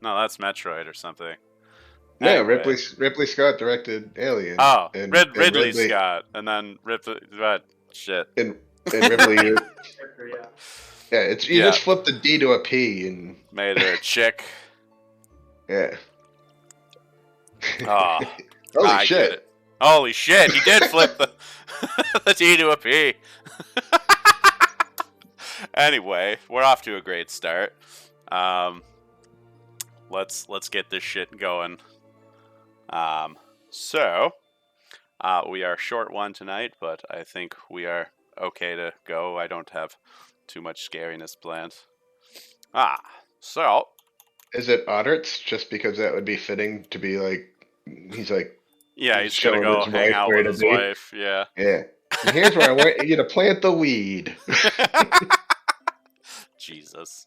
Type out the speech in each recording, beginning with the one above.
No, that's Metroid or something. No, Anyway. Ripley Scott directed Alien. Oh, and Ridley Scott, and then shit. and Ripley. Yeah. Yeah, you just flipped the D to a P and made her a chick. Yeah. Oh, Holy shit! Get it. Holy shit! He did flip the the D to a P. Anyway, we're off to a great start. Let's get this shit going. So we are short one tonight, but I think we are okay to go. I don't have too much scariness planned. So is it Audrits? Just because that would be fitting to be like, he's like, yeah, he's gonna go hang out with his wife. Yeah. Yeah. And here's where I want you to plant the weed. Jesus.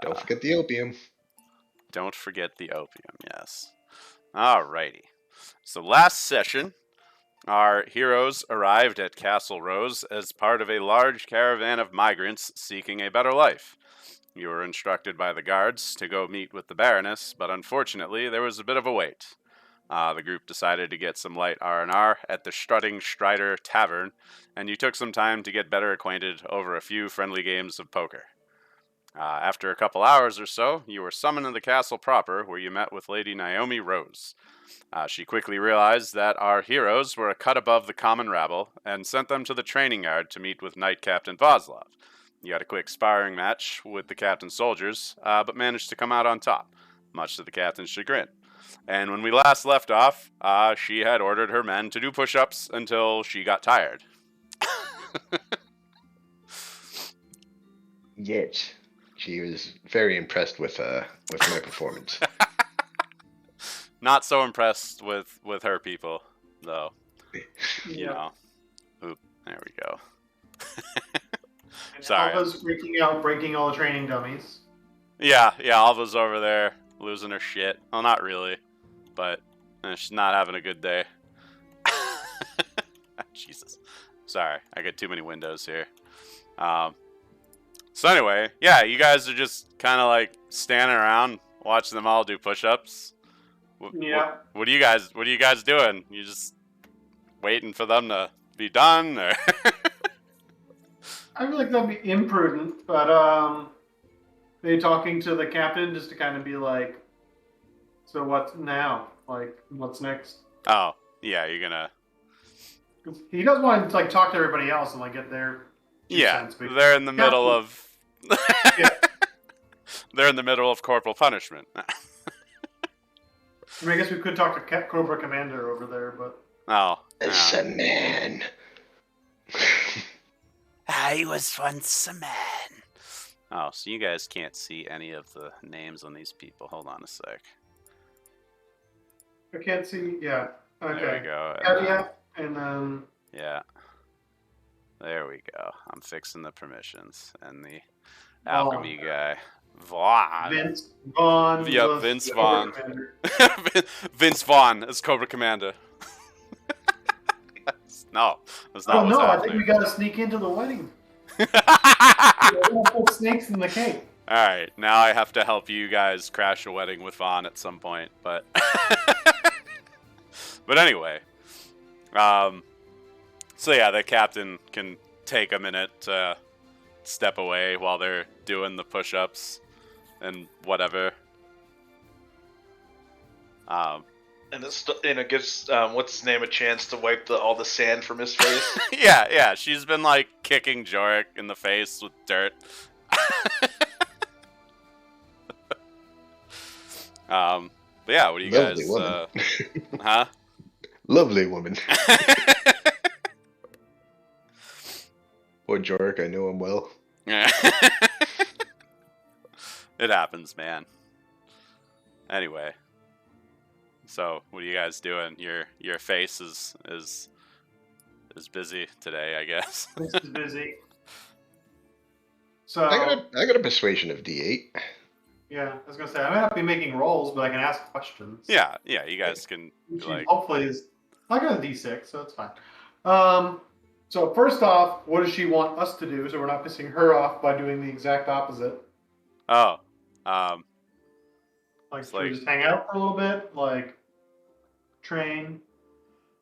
Don't forget the opium. Don't forget the opium, yes. Alrighty. So last session, our heroes arrived at Castle Rose as part of a large caravan of migrants seeking a better life. You were instructed by the guards to go meet with the Baroness, but unfortunately there was a bit of a wait. The group decided to get some light R&R at the Strutting Strider Tavern, and you took some time to get better acquainted over a few friendly games of poker. After a couple hours or so, you were summoned to the castle proper, where you met with Lady Naomi Rose. She quickly realized that our heroes were a cut above the common rabble, and sent them to the training yard to meet with Knight Captain Voslov. You had a quick sparring match with the captain's soldiers, but managed to come out on top, much to the captain's chagrin. And when we last left off, she had ordered her men to do push-ups until she got tired. Yes. She was very impressed with my performance. Not so impressed with her people, though. You know. Oop, there we go. Sorry. Alva's freaking out, breaking all the training dummies. Yeah, Alva's over there losing her shit. Well, not really, but she's not having a good day. Jesus. Sorry, I got too many windows here. So anyway, yeah, you guys are just kind of like standing around watching them all do push-ups. Yeah. What are you guys doing? You just waiting for them to be done, or? I feel like that'd be imprudent, but maybe talking to the captain just to kind of be like, so what's now? Like, what's next? Oh, yeah, you're gonna. He does want to like talk to everybody else and like get their. Yeah, they're in the middle of. Yeah. They're in the middle of corporal punishment. I mean, I guess we could talk to Cobra Commander over there, but. Oh. It's a man. I was once a man. Oh, so you guys can't see any of the names on these people. Hold on a sec. I can't see. Yeah. Okay. There we go. Yeah, and then. Yeah. There we go. I'm fixing the permissions and the alchemy guy. Vaughn. Vince Vaughn. Yep, Vince Vaughn. Vince Vaughn as Cobra Commander. No, that's not what's happening. I think we gotta sneak into the wedding. We'll put snakes in the cake. Alright, now I have to help you guys crash a wedding with Vaughn at some point, but... But anyway. So yeah, the captain can take a minute to step away while they're doing the push-ups and whatever. And it gives what's his name a chance to wipe all the sand from his face. yeah. She's been like kicking Jorik in the face with dirt. But yeah, what do you Lovely guys? Woman. Huh? Lovely woman. Poor Jorik, I know him well. Yeah. It happens, man. Anyway. So, what are you guys doing? Your face is busy today, I guess. This is busy. So I got a persuasion of D8. yeah, I was gonna say I might not be making rolls, but I can ask questions. Yeah, you guys can like. Hopefully, I got a D6, so it's fine. So first off, what does she want us to do? So we're not pissing her off by doing the exact opposite. Oh, Like, It's should we like, just hang out for a little bit? Like, train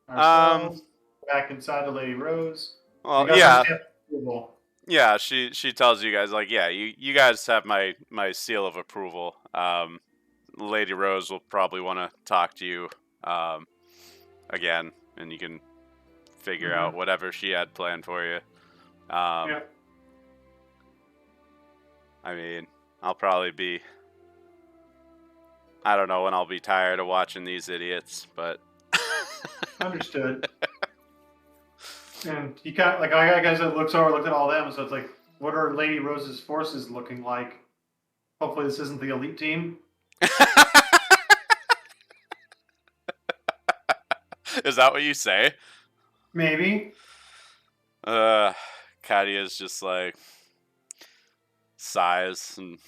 um, ourselves back inside of Lady Rose? You well, got yeah, some approval. yeah. She tells you guys like, yeah, you guys have my seal of approval. Lady Rose will probably want to talk to you, again, and you can figure out whatever she had planned for you. Yeah. I mean, I'll probably be. I don't know when I'll be tired of watching these idiots, but. Understood. And he kind of, like, I guess it looks at all them, so it's like, what are Lady Rose's forces looking like? Hopefully this isn't the elite team. Is that what you say? Maybe. Kadia's just like sighs and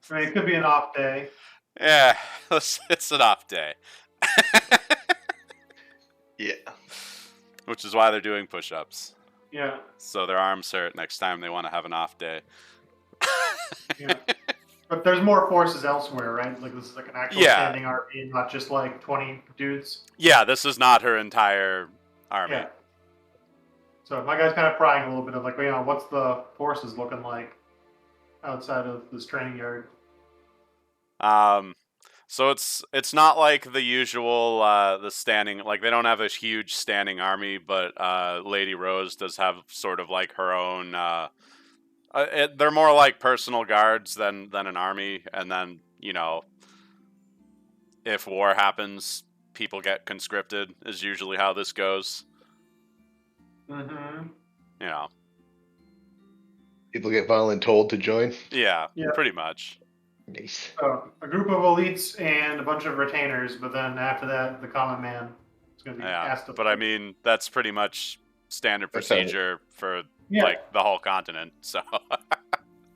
I mean, it could be an off day. yeah, it's an off day. Yeah. Which is why they're doing push-ups. Yeah. So their arms hurt next time they want to have an off day. Yeah. But there's more forces elsewhere, right? Like, this is like an actual standing army, not just like 20 dudes. Yeah, this is not her entire army. Yeah. So my guy's kind of prying a little bit of like, what's the forces looking like outside of this training yard? So it's not like the usual the standing, like they don't have a huge standing army, but Lady Rose does have sort of like her own. They're more like personal guards than an army, and then if war happens, people get conscripted. Is usually how this goes. Mm-hmm. People get voluntold to join. Yeah, Yeah. pretty much. Nice. So a group of elites and a bunch of retainers, but then after that, the common man is going to be asked to. But I mean, that's pretty much standard procedure for like the whole continent. So.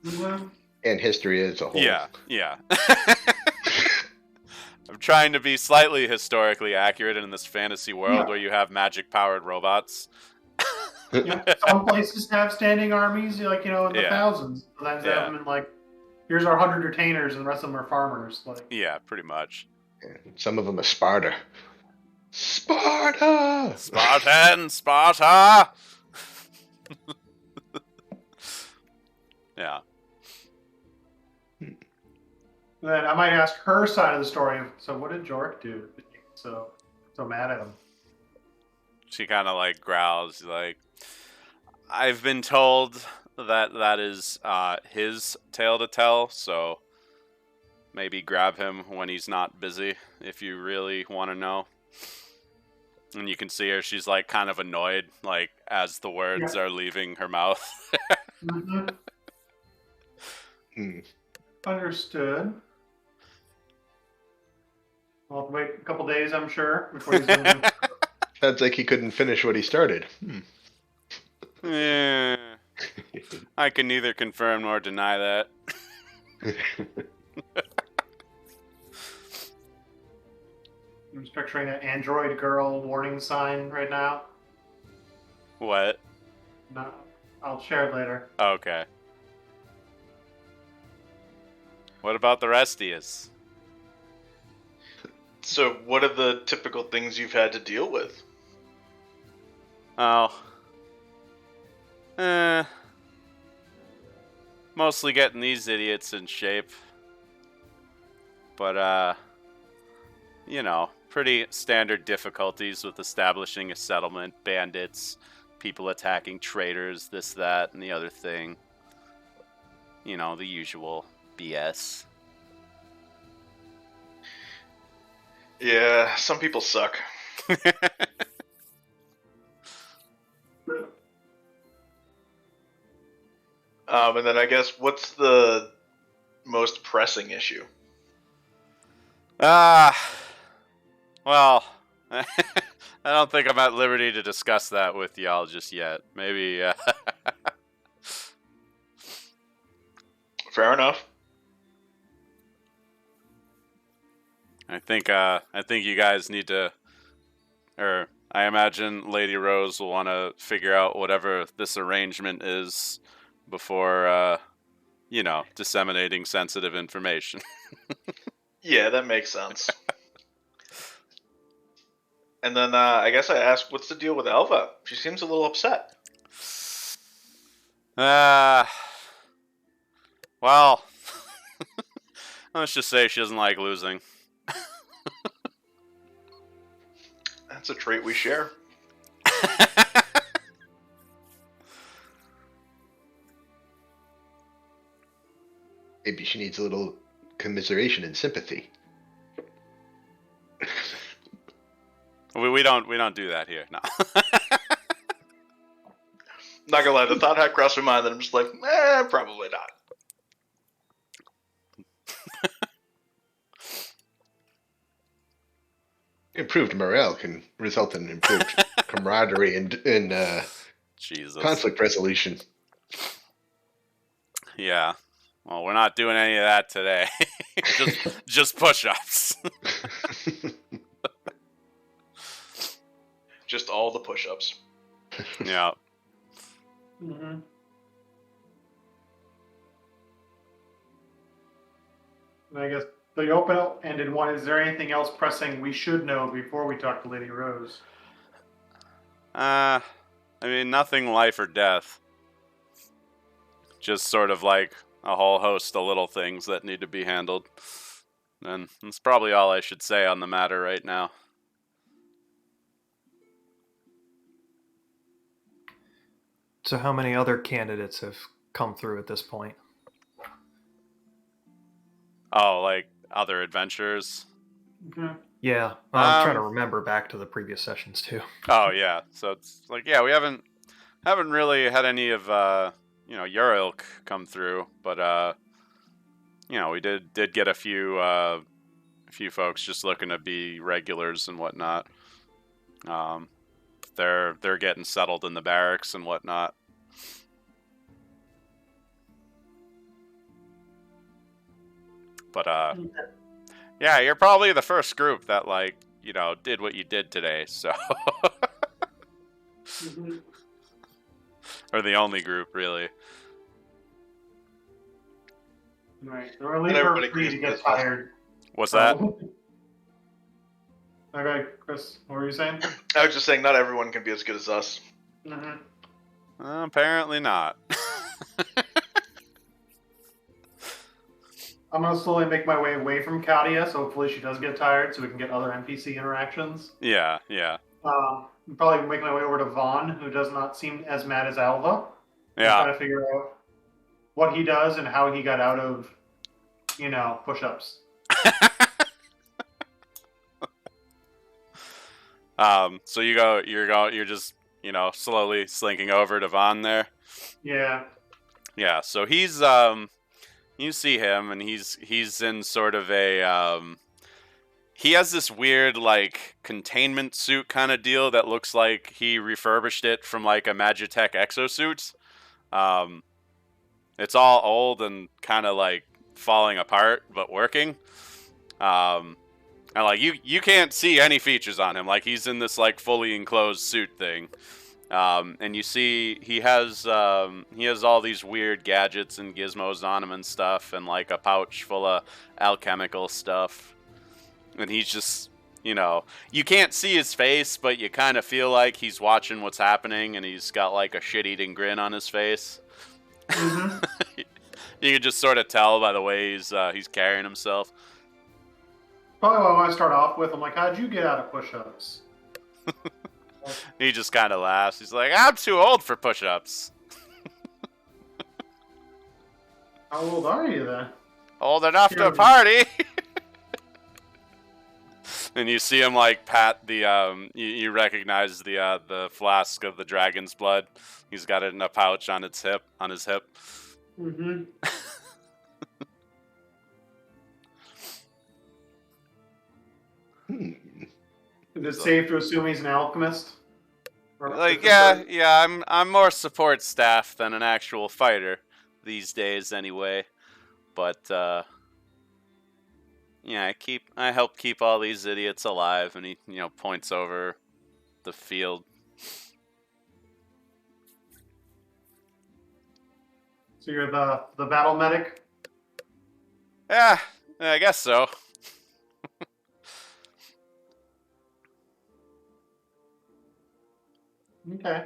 Mm-hmm. And history as a whole. Yeah. I'm trying to be slightly historically accurate in this fantasy world where you have magic-powered robots. Yeah, some places have standing armies, like in the thousands. Sometimes they have them in like, here's our 100 retainers, and the rest of them are farmers. Like, yeah, pretty much. Some of them are Sparta. Sparta! Spartan! Sparta! Yeah. Then I might ask her side of the story. So what did Jork do? So mad at him. She kind of like growls, like, I've been told that is his tale to tell, so maybe grab him when he's not busy if you really want to know. And you can see her, she's like kind of annoyed, like as the words are leaving her mouth. Understood. I'll have to wait a couple days, I'm sure, before he's going to... Sounds like he couldn't finish what he started. Yeah. I can neither confirm nor deny that. I'm just picturing an android girl warning sign right now. What? No, I'll share it later. Okay. What about the rest of yous? So, what are the typical things you've had to deal with? Oh. Mostly getting these idiots in shape. But, pretty standard difficulties with establishing a settlement, bandits, people attacking traders, this, that, and the other thing. The usual BS. Yeah, some people suck. And then I guess, what's the most pressing issue? Well, I don't think I'm at liberty to discuss that with y'all just yet. Maybe, Fair enough. I think you guys need to, or I imagine Lady Rose will want to figure out whatever this arrangement is before disseminating sensitive information. Yeah, that makes sense. And then I guess I asked, what's the deal with Elva? She seems a little upset. Well, let's just say she doesn't like losing. That's a trait we share. Maybe she needs a little commiseration and sympathy. We don't do that here. No. Not gonna lie, the thought had crossed my mind that I'm just like, probably not. Improved morale can result in improved camaraderie and Jesus. conflict resolution. Yeah. Well, we're not doing any of that today. just push-ups. Just all the push-ups. Yeah. Mm-hmm. And I guess the open-ended one, is there anything else pressing we should know before we talk to Lady Rose? I mean, nothing life or death. Just sort of like a whole host of little things that need to be handled. And that's probably all I should say on the matter right now. So how many other candidates have come through at this point? Oh, like other adventures? Okay. Yeah, I'm trying to remember back to the previous sessions too. Oh, yeah. So it's like, yeah, we haven't really had any of, your ilk come through, but, we did get a few folks just looking to be regulars and whatnot. They're getting settled in the barracks and whatnot. But yeah, you're probably the first group that did what you did today. So, Mm-hmm. or the only group really. Right. Or leave And her everybody free to can get use this. tired. What's that? Okay, Chris, what were you saying? I was just saying, not everyone can be as good as us. Mm-hmm. Apparently not. I'm gonna slowly make my way away from Katia, so hopefully she does get tired, so we can get other NPC interactions. Yeah. Probably make my way over to Vaughn, who does not seem as mad as Alva. Yeah. Trying to figure out what he does and how he got out of, push-ups. So you're just, slowly slinking over to Vaughn there. Yeah. Yeah, so he's you see him and he's in sort of a he has this weird containment suit kind of deal that looks like he refurbished it from a Magitech exosuit. It's all old and kind of falling apart but working. And you can't see any features on him. He's in this fully enclosed suit thing. And you see he has all these weird gadgets and gizmos on him and stuff, and a pouch full of alchemical stuff. And he's just, you can't see his face, but you kind of feel like he's watching what's happening, and he's got a shit-eating grin on his face. Mm-hmm. You can just sort of tell by the way he's carrying himself. Probably what I want to start off with, I'm like, how'd you get out of push-ups? He just kind of laughs. He's like, I'm too old for push-ups. How old are you then? Old enough to party. And you see him pat the you recognize the flask of the dragon's blood. He's got it in a pouch on his hip. Mm-hmm. Is it safe to assume he's an alchemist? Yeah, I'm more support staff than an actual fighter these days anyway. But yeah, I help keep all these idiots alive, and he points over the field. So you're the battle medic? Yeah, I guess so. Okay.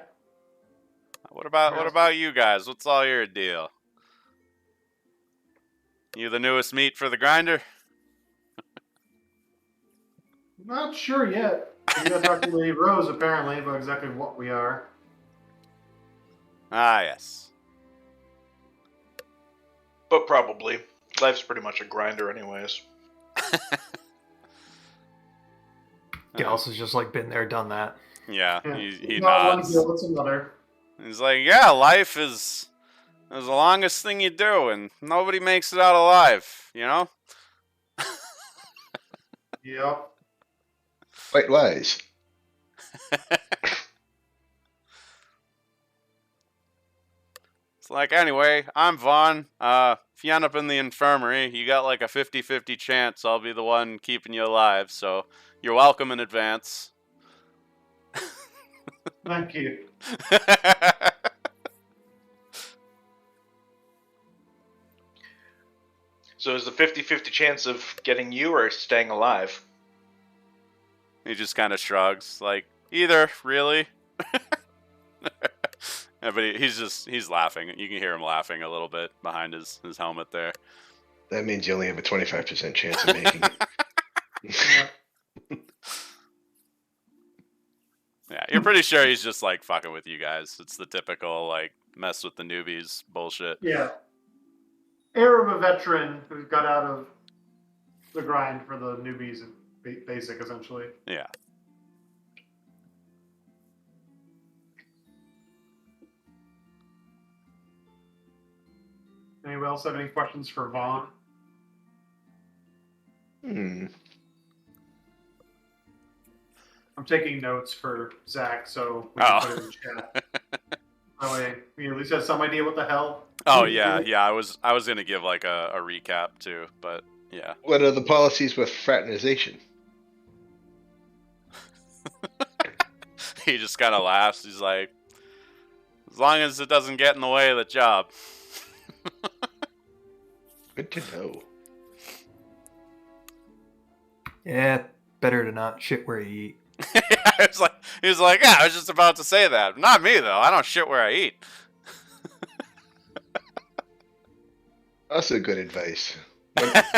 What about you guys? What's all your deal? You the newest meat for the grinder? Not sure yet. We gotta talk to Lady Rose, apparently, about exactly what we are. Ah, yes. But probably. Life's pretty much a grinder anyways. Gals has just like been there, done that. Yeah, Yeah. he Not one nods. deal, it's another. He's like, yeah, life is the longest thing you do, and nobody makes it out alive, you know? Yep. Quite wise. It's like, anyway, I'm Vaughn. If you end up in the infirmary, you got like a 50-50 chance I'll be the one keeping you alive, so you're welcome in advance. Thank you. So is the 50-50 chance of getting you or staying alive? He just kind of shrugs, like, either, really. Yeah, but he's laughing. You can hear him laughing a little bit behind his helmet there. That means you only have a 25% chance of making it. Yeah. Yeah, you're pretty sure he's just like fucking with you guys. It's the typical like mess with the newbies bullshit. Yeah. Heir of a veteran who got out of the grind for the newbies and basic, essentially. Yeah. Anyone else have any questions for Vaughn? I'm taking notes for Zach, so we can put it in chat. That way, we at least have some idea what the hell. Oh yeah. I was gonna give like a recap too, but yeah. What are the policies with fraternization? He just kind of laughs. He's like, as long as it doesn't get in the way of the job. Good to know. Yeah, better to not shit where you eat. He was like, yeah, I was just about to say that. Not me though. I don't shit where I eat. Also good advice.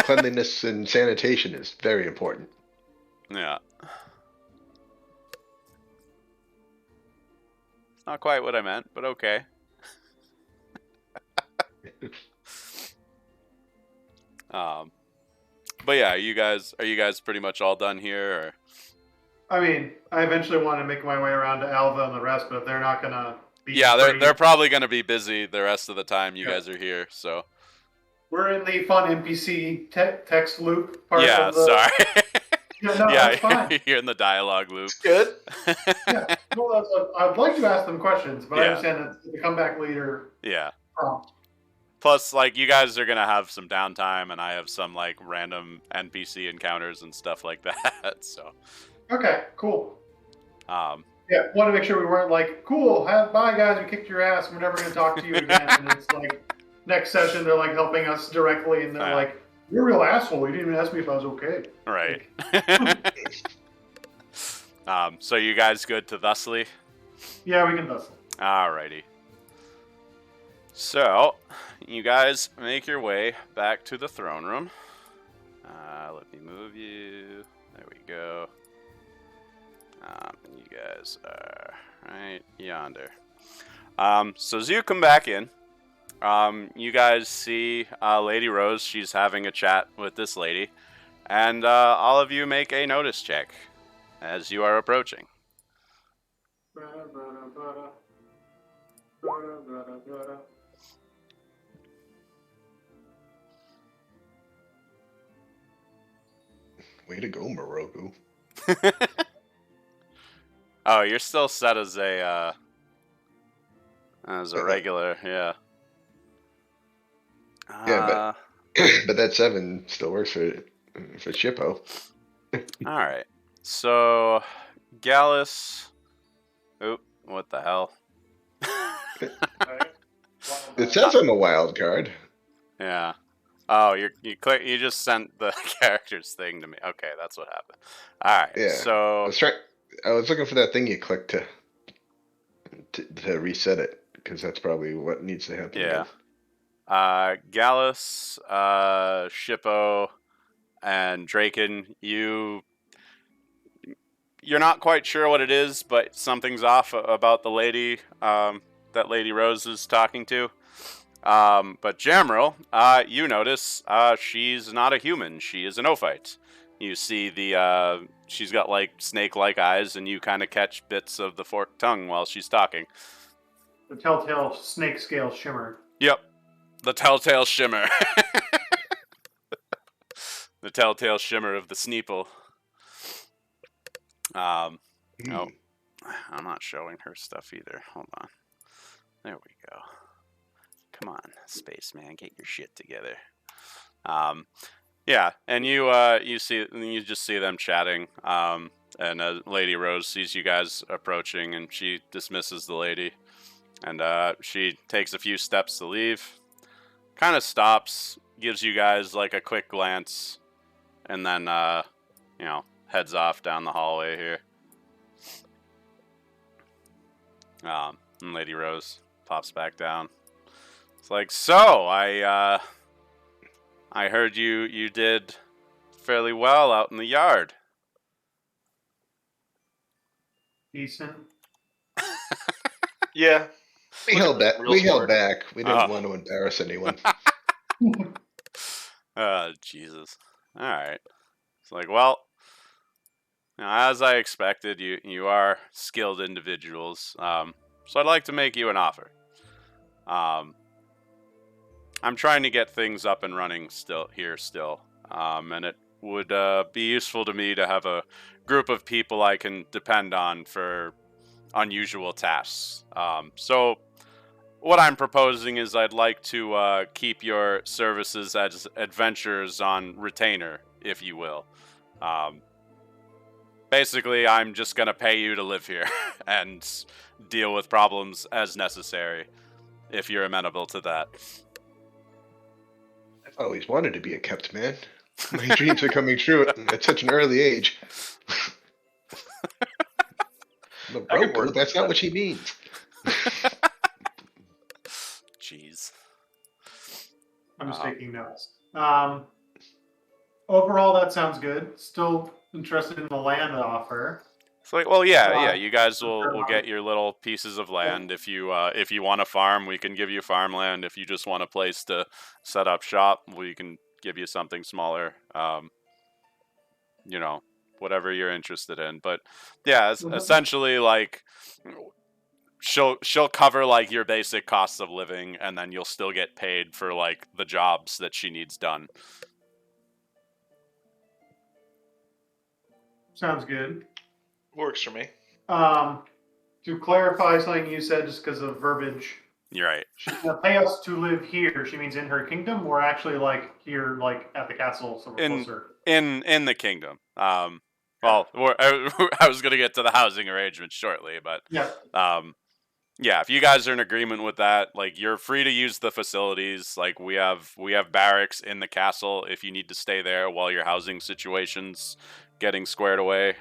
Cleanliness and sanitation is very important. Yeah. It's not quite what I meant, but okay. But yeah, are you guys pretty much all done here? Or? I mean, I eventually want to make my way around to Alva and the rest, but if they're not gonna be they're probably gonna be busy the rest of the time you guys are here. So we're in the fun NPC text loop part of the... sorry. Yeah, no, that's fine. You're in the dialogue loop. It's good. Yeah, well, I'd like to ask them questions, but I Yeah. understand that the comeback later Yeah. prompt. Plus, like, you guys are gonna have some downtime, and I have some like random NPC encounters and stuff like that. So. Okay, cool. Yeah. Want to make sure we weren't like, cool, bye guys, we kicked your ass, we're never going to talk to you again. And it's like, next session, they're like helping us directly, and they're like, you're a real asshole, you didn't even ask me if I was okay. Right. So you guys good to thusly? Yeah, we can hustle. Alrighty. So, you guys make your way back to the throne room. Let me move you. There we go. You guys are right yonder. So as you come back in, you guys see Lady Rose. She's having a chat with this lady. And all of you make a notice check as you are approaching. Way to go, Moroku. Oh, you're still set as a regular, yeah. Yeah, but that 7 still works for Shippo. All right. So, Gallus. Oh, what the hell? It says I'm a wild card. Yeah. Oh, you just sent the characters thing to me. Okay, that's what happened. All right. Yeah. So I was looking for that thing you clicked to reset it, because that's probably what needs to happen yeah. again. Gallus, Shippo, and Draken, you're not quite sure what it is, but something's off about the lady that Lady Rose is talking to. But Jamril, you notice she's not a human. She is an Ophite. You see she's got like snake-like eyes, and you kind of catch bits of the forked tongue while she's talking. The telltale snake scale shimmer. Yep, the telltale shimmer. The telltale shimmer of the Sneeple. Oh, I'm not showing her stuff either. Hold on. There we go. Come on, spaceman, get your shit together. Yeah, and you just see them chatting. And Lady Rose sees you guys approaching, and she dismisses the lady, and she takes a few steps to leave. Kind of stops, gives you guys like a quick glance, and then heads off down the hallway here. And Lady Rose pops back down. It's like, so I heard you did fairly well out in the yard. Decent. Yeah. We held back. Real We held smart. back. We didn't want to embarrass anyone. Jesus. All right. It's like, well, as I expected, you are skilled individuals. So I'd like to make you an offer. I'm trying to get things up and running still, and it would be useful to me to have a group of people I can depend on for unusual tasks. So what I'm proposing is I'd like to keep your services as adventurers on retainer, if you will. Basically, I'm just going to pay you to live here and deal with problems as necessary, if you're amenable to that. I've always wanted to be a kept man. My dreams are coming true at such an early age. The I could broker, work that's with not that. what she means. Jeez. I'm just taking notes. Overall, that sounds good. Still interested in the land offer. It's like, well, yeah. You guys will get your little pieces of land. If you want a farm, we can give you farmland. If you just want a place to set up shop, we can give you something smaller. Whatever you're interested in. But yeah, essentially, like, she'll cover like your basic costs of living, and then you'll still get paid for like the jobs that she needs done. Sounds good. Works for me. To clarify something you said, just because of verbiage, You're right. she's gonna pay us to live here. She means in her kingdom, or actually like here, like at the castle, so we're closer. In the kingdom. Well, I was going to get to the housing arrangement shortly, but yeah, if you guys are in agreement with that, like, you're free to use the facilities. Like, we have barracks in the castle if you need to stay there while your housing situation's getting squared away.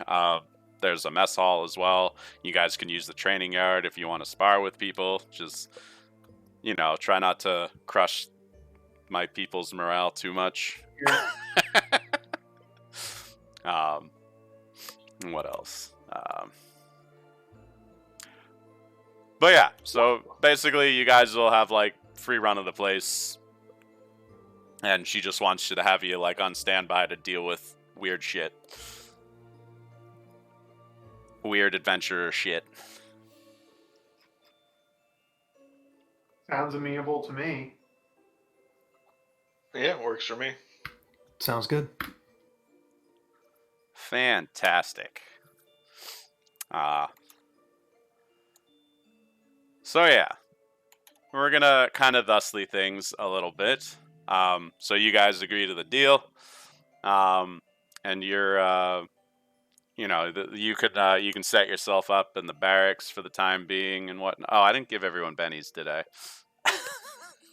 There's a mess hall as well. You guys can use the training yard if you want to spar with people. Just, try not to crush my people's morale too much. What else? But yeah, so basically you guys will have like free run of the place, and she just wants you to have you like on standby to deal with weird shit. Weird adventurer shit. Sounds amenable to me. Yeah, it works for me. Sounds good. Fantastic. So yeah, we're gonna kind of thusly things a little bit. So you guys agree to the deal, and you're, you can set yourself up in the barracks for the time being and whatnot. Oh, I didn't give everyone bennies, did I?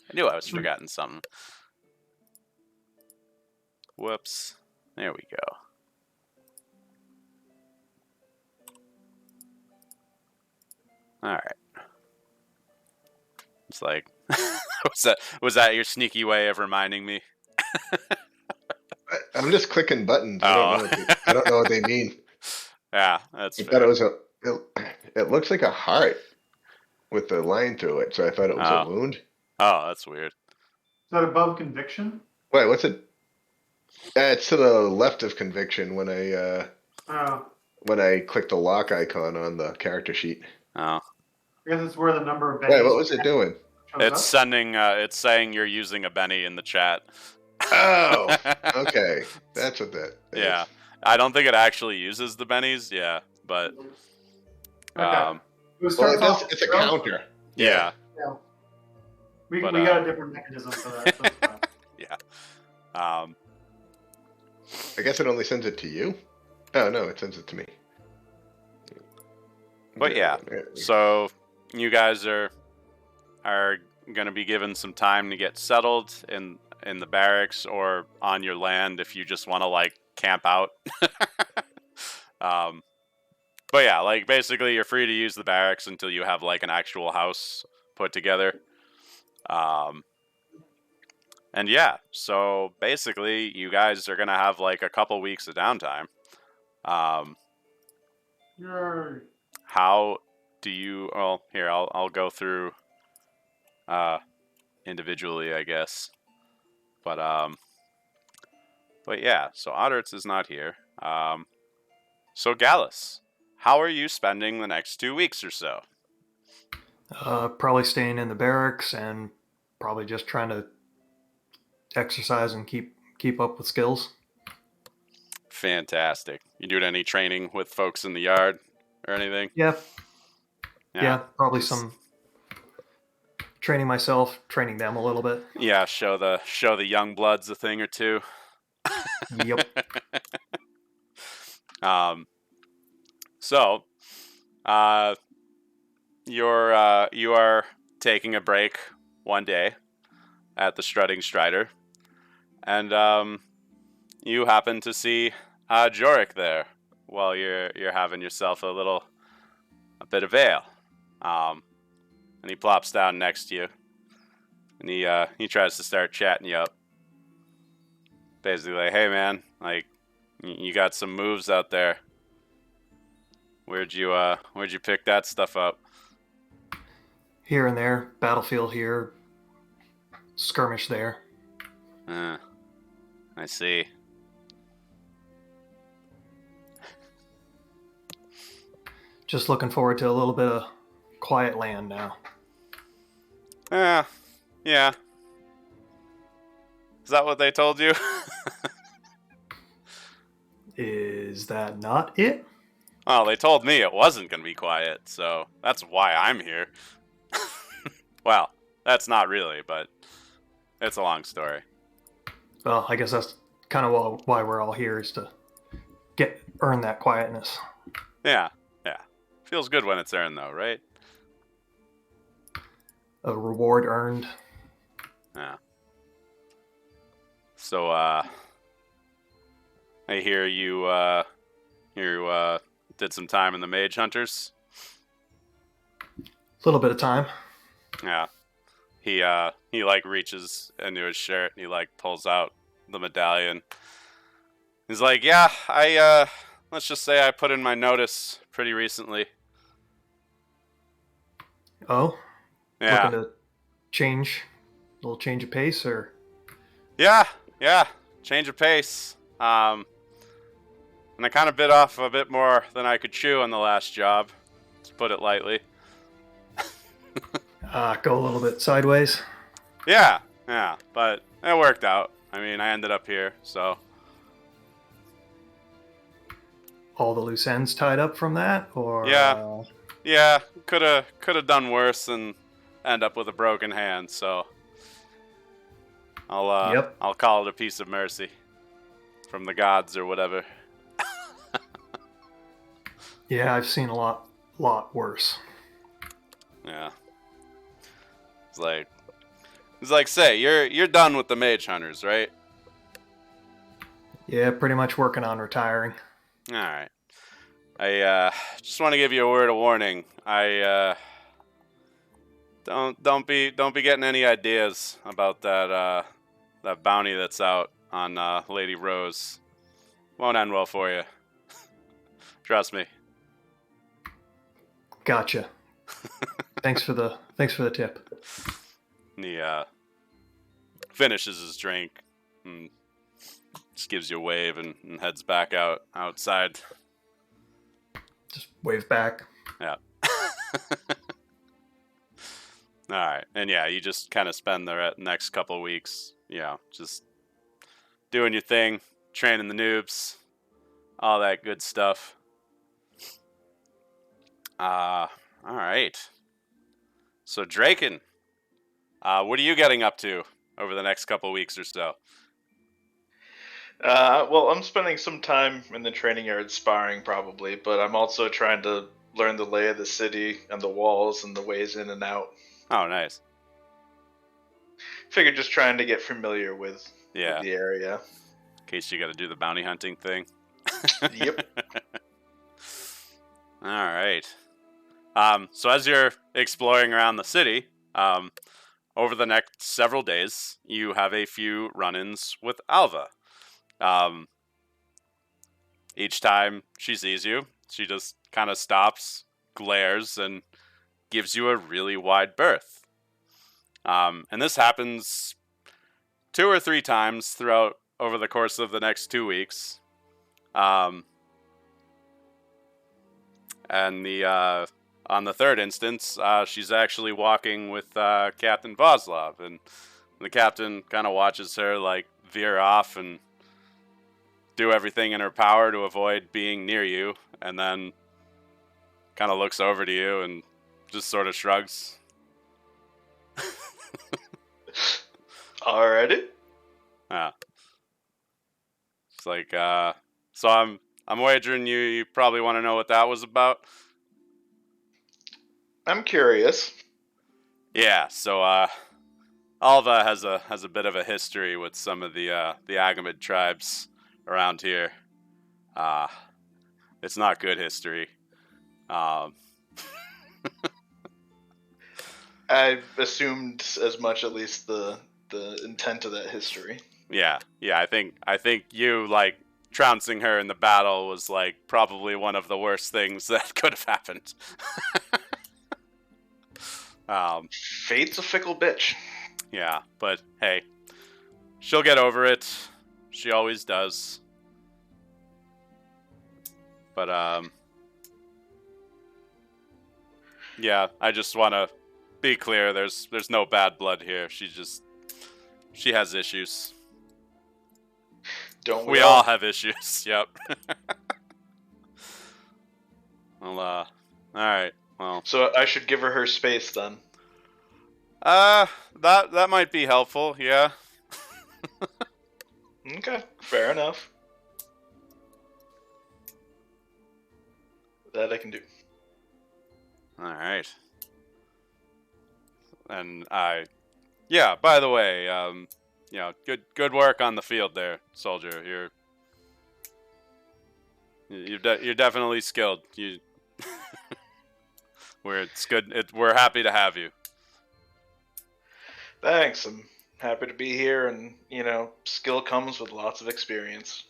I knew I was forgetting something. Whoops. There we go. Alright. It's like, was that your sneaky way of reminding me? I'm just clicking buttons. Oh. I don't know what they mean. Yeah, that's I fair. thought it was it looks like a heart with a line through it, so I thought it was a wound. Oh, that's weird. Is that above conviction? Wait, what's it? It's to the left of conviction when I click the lock icon on the character sheet. Oh. I guess it's where the number of Wait, what was it doing? It's sending. It's saying you're using a Benny in the chat. Oh, okay, that's what that is. Yeah, I don't think it actually uses the bennies. Yeah, but Okay. Well, it does. It's a counter. Yeah. We got a different mechanism for that. So that's fine. Yeah. I guess it only sends it to you. Oh no, it sends it to me. But yeah, so you guys are gonna be given some time to get settled in the barracks or on your land if you just want to like camp out. But yeah, like basically you're free to use the barracks until you have like an actual house put together. And yeah, so basically you guys are gonna have like a couple weeks of downtime. Yay. How do you? Well, here I'll go through individually, I guess. But yeah. So Odderts is not here. So Gallus, how are you spending the next 2 weeks or so? Probably staying in the barracks and probably just trying to exercise and keep up with skills. Fantastic. You doing any training with folks in the yard or anything? Yeah, probably some training myself, training them a little bit. Yeah, show the young bloods a thing or two. Yep. So, you are taking a break one day at the Strutting Strider, and you happen to see Jorik there while you're having yourself a bit of ale, and he plops down next to you, and he tries to start chatting you up. Basically, like, hey man, like, you got some moves out there. Where'd you pick that stuff up? Here and there, battlefield here, skirmish there. I see. Just looking forward to a little bit of quiet land now. Yeah. Is that what they told you? Is that not it? Well, they told me it wasn't going to be quiet, so that's why I'm here. Well, that's not really, but it's a long story. Well, I guess that's kind of why we're all here, is to earn that quietness. Yeah. Feels good when it's earned, though, right? A reward earned. Yeah. So, I hear you did some time in the Mage Hunters. A little bit of time. Yeah. He like reaches into his shirt and he like pulls out the medallion. He's like, yeah, let's just say I put in my notice pretty recently. Oh? Yeah. Looking to change? A little change of pace, or? Yeah. Change of pace. And I kind of bit off a bit more than I could chew on the last job, to put it lightly. Go a little bit sideways. Yeah, but it worked out. I mean, I ended up here, so. All the loose ends tied up from that, or? Yeah, could have done worse and end up with a broken hand, so. I'll call it a piece of mercy from the gods or whatever. Yeah, I've seen a lot worse. Yeah. It's like, It's like, say, you're done with the mage hunters, right? Yeah, pretty much working on retiring. All right. I just want to give you a word of warning. I don't be getting any ideas about that bounty that's out on Lady Rose. Won't end well for you. Trust me. Gotcha. Thanks for the tip. And he finishes his drink and just gives you a wave and heads back outside. Just wave back. Yeah. All right. And yeah, you just kind of spend the next couple of weeks, just doing your thing, training the noobs, all that good stuff. All right. So Draken, what are you getting up to over the next couple of weeks or so? Well, I'm spending some time in the training yard sparring, probably, but I'm also trying to learn the lay of the city and the walls and the ways in and out. Oh, nice. Figured just trying to get familiar with the area. In case you got to do the bounty hunting thing. Yep. All right. So as you're exploring around the city, over the next several days, you have a few run-ins with Alva. Each time she sees you, she just kind of stops, glares, and gives you a really wide berth. And this happens 2 or 3 times throughout over the course of the next 2 weeks. And on the third instance, she's actually walking with Captain Voslov, and the captain kind of watches her like veer off and do everything in her power to avoid being near you, and then kind of looks over to you and just sort of shrugs. Alrighty. Yeah. It's like, so I'm wagering you probably want to know what that was about. I'm curious. Yeah, so Alva has a bit of a history with some of the Agamid tribes around here. It's not good history. I assumed as much, at least the intent of that history. Yeah. I think you like trouncing her in the battle was like probably one of the worst things that could have happened. Fate's a fickle bitch. Yeah, but hey, she'll get over it. She always does. But yeah, I just want to be clear. There's no bad blood here. She has issues. Don't we all have issues? Yep. Well, all right. Well, so I should give her space then. That might be helpful. Yeah. Okay, fair enough. That I can do. All right. And yeah. By the way, good work on the field there, soldier. You're definitely skilled. It's good. We're happy to have you. Thanks. I'm happy to be here, and skill comes with lots of experience.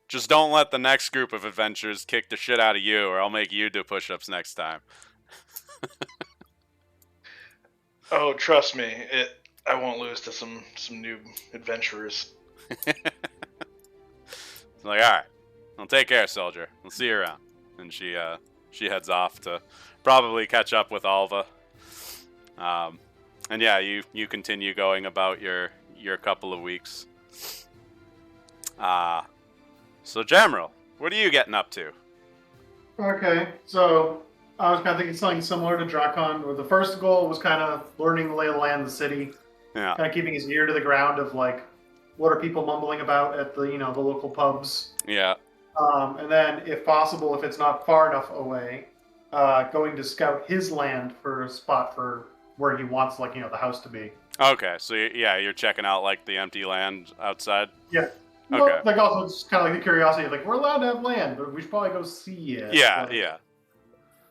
Just don't let the next group of adventurers kick the shit out of you, or I'll make you do push-ups next time. Oh, trust me, I won't lose to some new adventurers. It's like, all right, well, take care, soldier. We'll see you around. And she heads off to probably catch up with Alva. And yeah, you continue going about your couple of weeks. So Jamril, what are you getting up to? Okay, so I was kind of thinking something similar to Drakon, where the first goal was kind of learning the lay of the land of the city. Yeah. Kind of keeping his ear to the ground of like, what are people mumbling about at the the local pubs. Yeah. And then, if possible, if it's not far enough away, going to scout his land for a spot for where he wants the house to be. Okay, so you're checking out like the empty land outside. Yeah. Okay. Well, like also it's kind of like the curiosity of like we're allowed to have land, but we should probably go see it. Yeah, Like, yeah.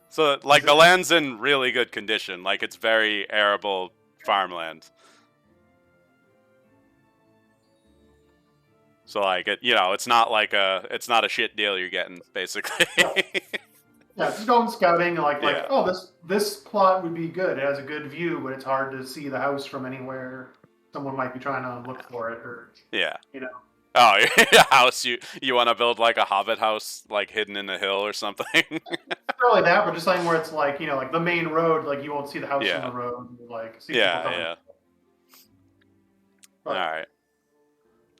So like the land's in really good condition. Like it's very arable farmland. So like it's not like it's not a shit deal you're getting basically. Yeah, just going scouting like Yeah. oh this plot would be good. It has a good view, but it's hard to see the house from anywhere. Someone might be trying to look for it, or Yeah. you know. Oh, your house. You want to build like a hobbit house, like hidden in a hill or something? Not really that, but just something where it's like like the main road, like you won't see the house Yeah. from the road, like see people coming. Yeah. But, All right.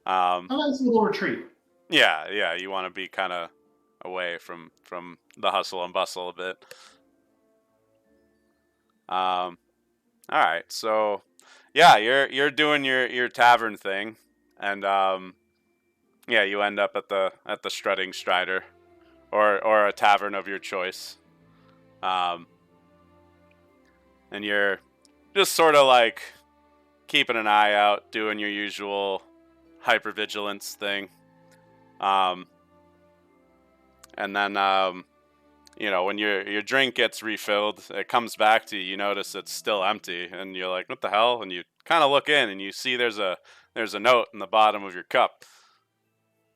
a nice little retreat. Yeah. You want to be kind of away from the hustle and bustle a bit. All right. So, yeah, you're doing your tavern thing, and yeah, you end up at the Strutting Strider, or a tavern of your choice, and you're just sort of like keeping an eye out, doing your usual hypervigilance thing, and then when your drink gets refilled, it comes back to you. You notice it's still empty, and you're like, "What the hell?" And you kind of look in, and you see there's a note in the bottom of your cup,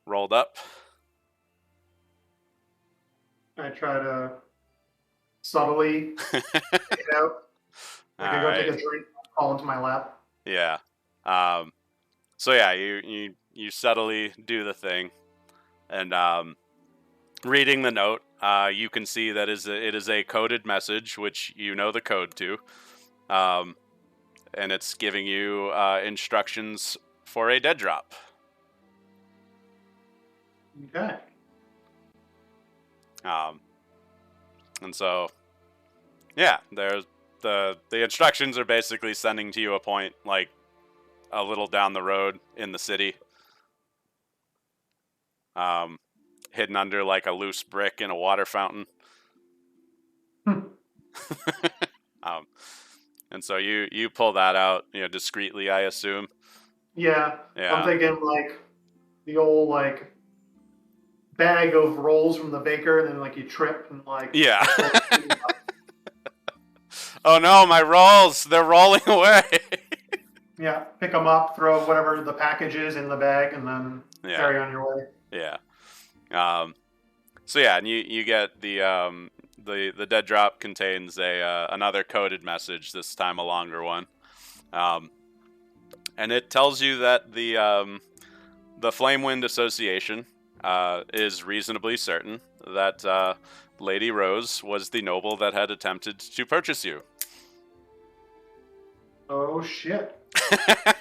rolled up. I try to subtly take it out. Like I go take a drink, fall into my lap. Yeah. So yeah, you subtly do the thing, and reading the note, you can see that it is a coded message, which you know the code to, and it's giving you instructions for a dead drop. Okay. And so, yeah, there's the instructions are basically sending to you a point like a little down the road in the city, hidden under like a loose brick in a water fountain. And so you pull that out, discreetly, I assume. Yeah. Yeah. I'm thinking like the old like bag of rolls from the baker, and then like you trip and like Yeah. Oh no, my rolls! They're rolling away. Yeah, pick them up, throw whatever the package is in the bag, and then carry on your way. Yeah. So yeah, and you get the dead drop contains another coded message, this time a longer one, and it tells you that the Flamewind Association is reasonably certain that Lady Rose was the noble that had attempted to purchase you. Oh shit. I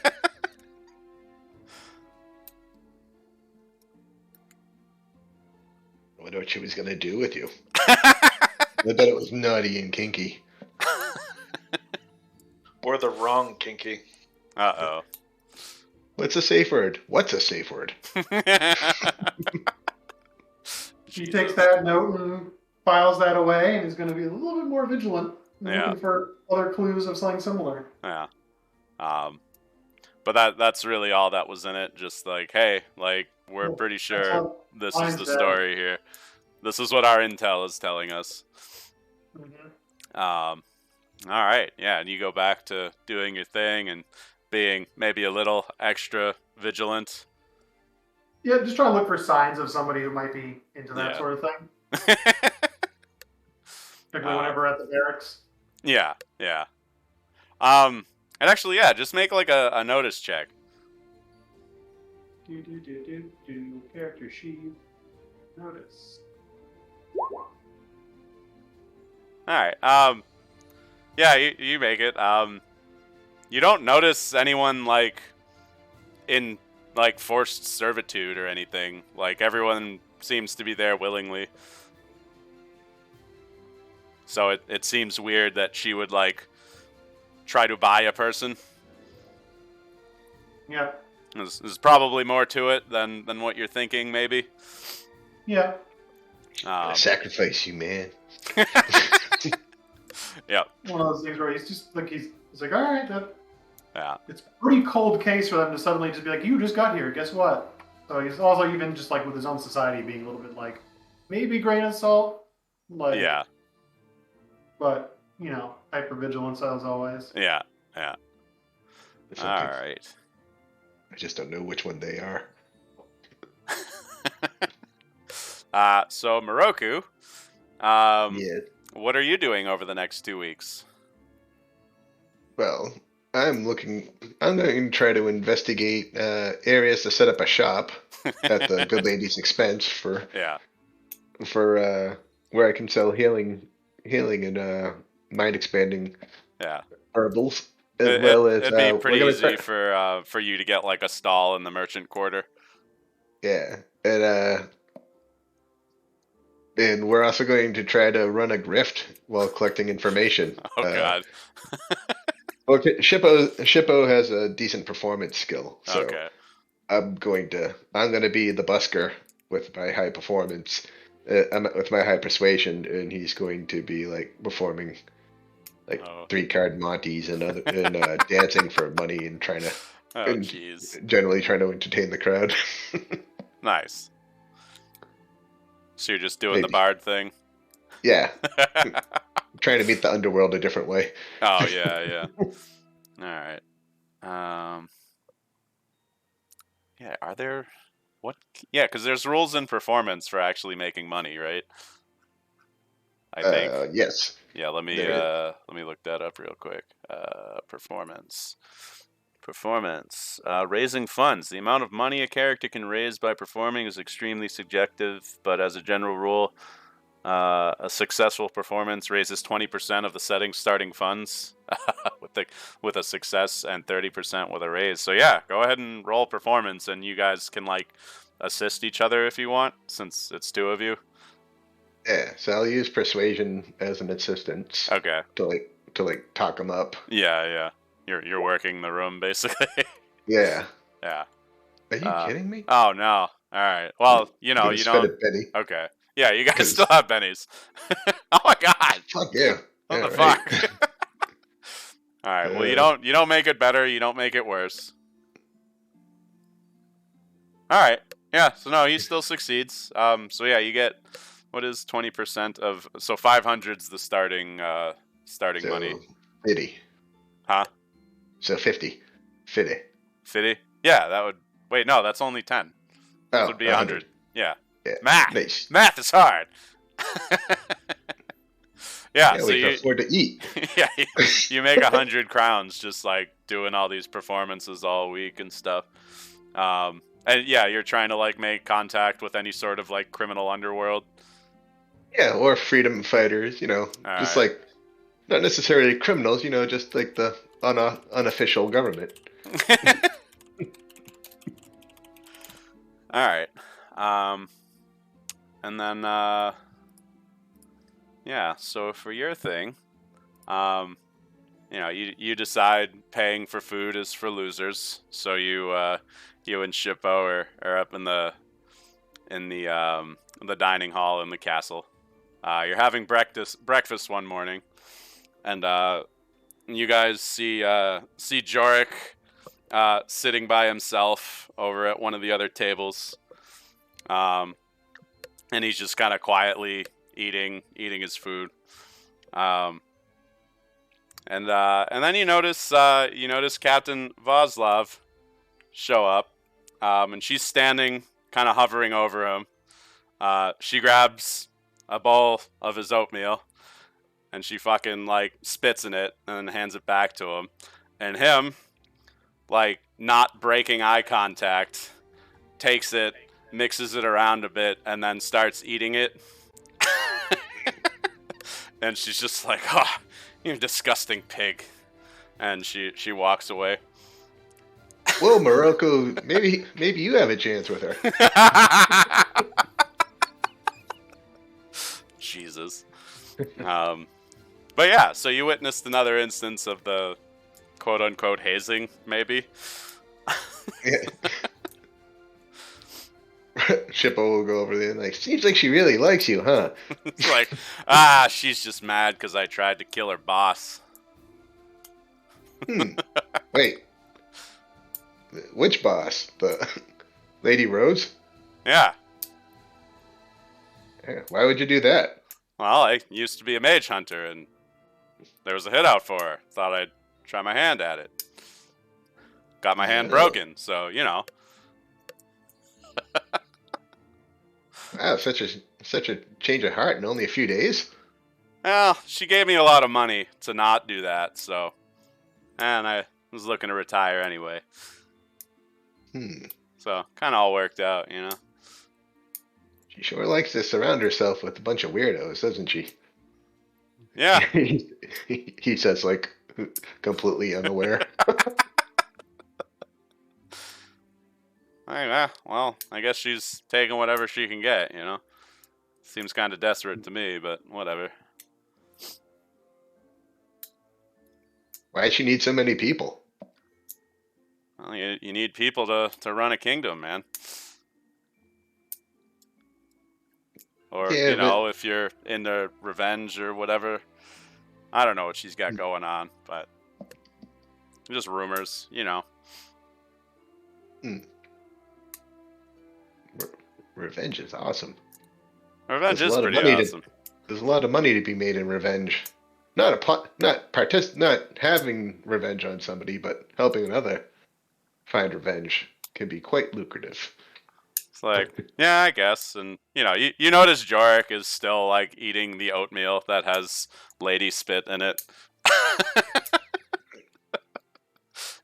wonder what she was going to do with you. I bet it was naughty and kinky. Or the wrong kinky. Uh-oh. What's a safe word? What's a safe word? She takes that note and files that away, and is going to be a little bit more vigilant, looking for other clues of something similar. Yeah. But that's really all that was in it. Just like, hey, like, we're pretty sure this is the story here. This is what our intel is telling us. Mm-hmm. All right, yeah, and you go back to doing your thing and being maybe a little extra vigilant. Yeah, just try to look for signs of somebody who might be into that sort of thing. Particularly whenever at the barracks. Yeah. And actually, yeah, just make like a notice check. Character sheet. Notice. Alright, yeah, you make it. You don't notice anyone like in like forced servitude or anything. Like everyone seems to be there willingly. So it seems weird that she would like try to buy a person. Yeah. There's probably more to it than what you're thinking, maybe. Yeah. I sacrifice you, man. Yeah. One of those things where he's just like he's like, all right, Yeah. It's a pretty cold case for them to suddenly just be like, "You just got here. Guess what?" So he's also even just like with his own society being a little bit like maybe grain of salt, like Yeah. but hypervigilance as always. Yeah. Yeah. It's All okay. right. I just don't know which one they are. So Moroku, Yeah. what are you doing over the next 2 weeks? Well, I'm going to try to investigate areas to set up a shop at the good lady's expense for Yeah. where I can sell healing and mind expanding Yeah. herbals, as well as It'd be we're pretty gonna easy try, for you to get like a stall in the merchant quarter. yeah, and we're also going to try to run a grift while collecting information. Oh God. Well, Shippo has a decent performance skill, so Okay. I'm going to be the busker with my high performance, with my high persuasion, and he's going to be like performing like Oh. 3-card Monties and dancing for money and trying to Oh and jeez. generally trying to entertain the crowd. Nice. So you're just doing the Maybe. bard thing. Yeah, trying to meet the underworld a different way. Oh yeah. All right. Yeah. Are there what? Yeah, because there's rules in performance for actually making money, right? I think. Yes. Yeah. Let me There look that up real quick. Performance. Raising funds. The amount of money a character can raise by performing is extremely subjective, but as a general rule, a successful performance raises 20% of the setting's starting funds with a success and 30% with a raise. So yeah, go ahead and roll performance, and you guys can like assist each other if you want, since it's 2 of you. Yeah, so I'll use persuasion as an assistance Okay. to talk him up. Yeah. You're working the room basically. Yeah. Yeah. Are you kidding me? Oh no. All right. Well, I'm gonna you spend don't. a penny. Okay. Yeah, you guys 'Cause- still have bennies. Oh my god. Fuck yeah. What Yeah, the right. fuck? All right. Well, you don't make it better. You don't make it worse. All right. Yeah. So no, he still succeeds. So yeah, you get what is 20% of 500's the starting So, money. 50. Huh? So 50. 50. 50? Yeah, that would. Wait, no, that's only 10. That would be 100. Yeah. Yeah. Math. Nice. Math is hard. Yeah, Yeah, so we can afford to eat. yeah, you make 100 crowns just like doing all these performances all week and stuff. And yeah, you're trying to like make contact with any sort of like criminal underworld. Yeah, or freedom fighters, just right. like not necessarily criminals, just like the unofficial government. All right. And then yeah, so for your thing, you decide paying for food is for losers. So you and Shippo are up in the dining hall in the castle. You're having breakfast one morning, and you guys see Jorik sitting by himself over at one of the other tables, and he's just kind of quietly eating his food. And then you notice Captain Vaslav show up, and she's standing, kind of hovering over him. She grabs a bowl of his oatmeal, and she fucking like spits in it and then hands it back to him. And him, like not breaking eye contact, takes it, mixes it around a bit, and then starts eating it. And she's just like, "Oh, you disgusting pig," and she walks away. Well, Morocco, maybe you have a chance with her. Jesus. But yeah, so you witnessed another instance of the quote-unquote hazing, maybe. Shippo will go over there and like, seems like she really likes you, huh? It's like, she's just mad because I tried to kill her boss. Wait, which boss? The Lady Rose? Yeah. Why would you do that? Well, I used to be a mage hunter, and there was a hit out for her. Thought I'd try my hand at it. Got my hand broken, so, you know. Wow, such a change of heart in only a few days. Well, she gave me a lot of money to not do that, so. And I was looking to retire anyway. So, kind of all worked out, you know. She sure likes to surround herself with a bunch of weirdos, doesn't she? Yeah. He says, like, completely unaware. Well, I guess she's taking whatever she can get, you know. Seems kind of desperate to me, but whatever. Why'd she need so many people? Well, you need people to run a kingdom, man. Or, Yeah, you know, if you're into revenge or whatever. I don't know what she's got going on, but just rumors, you know. Revenge is awesome. Revenge There's is a lot of pretty money awesome. There's a lot of money to be made in revenge. Not having revenge on somebody, but helping another find revenge can be quite lucrative. It's like, yeah, I guess. And, you know, you notice Jorik is still, like, eating the oatmeal that has lady spit in it.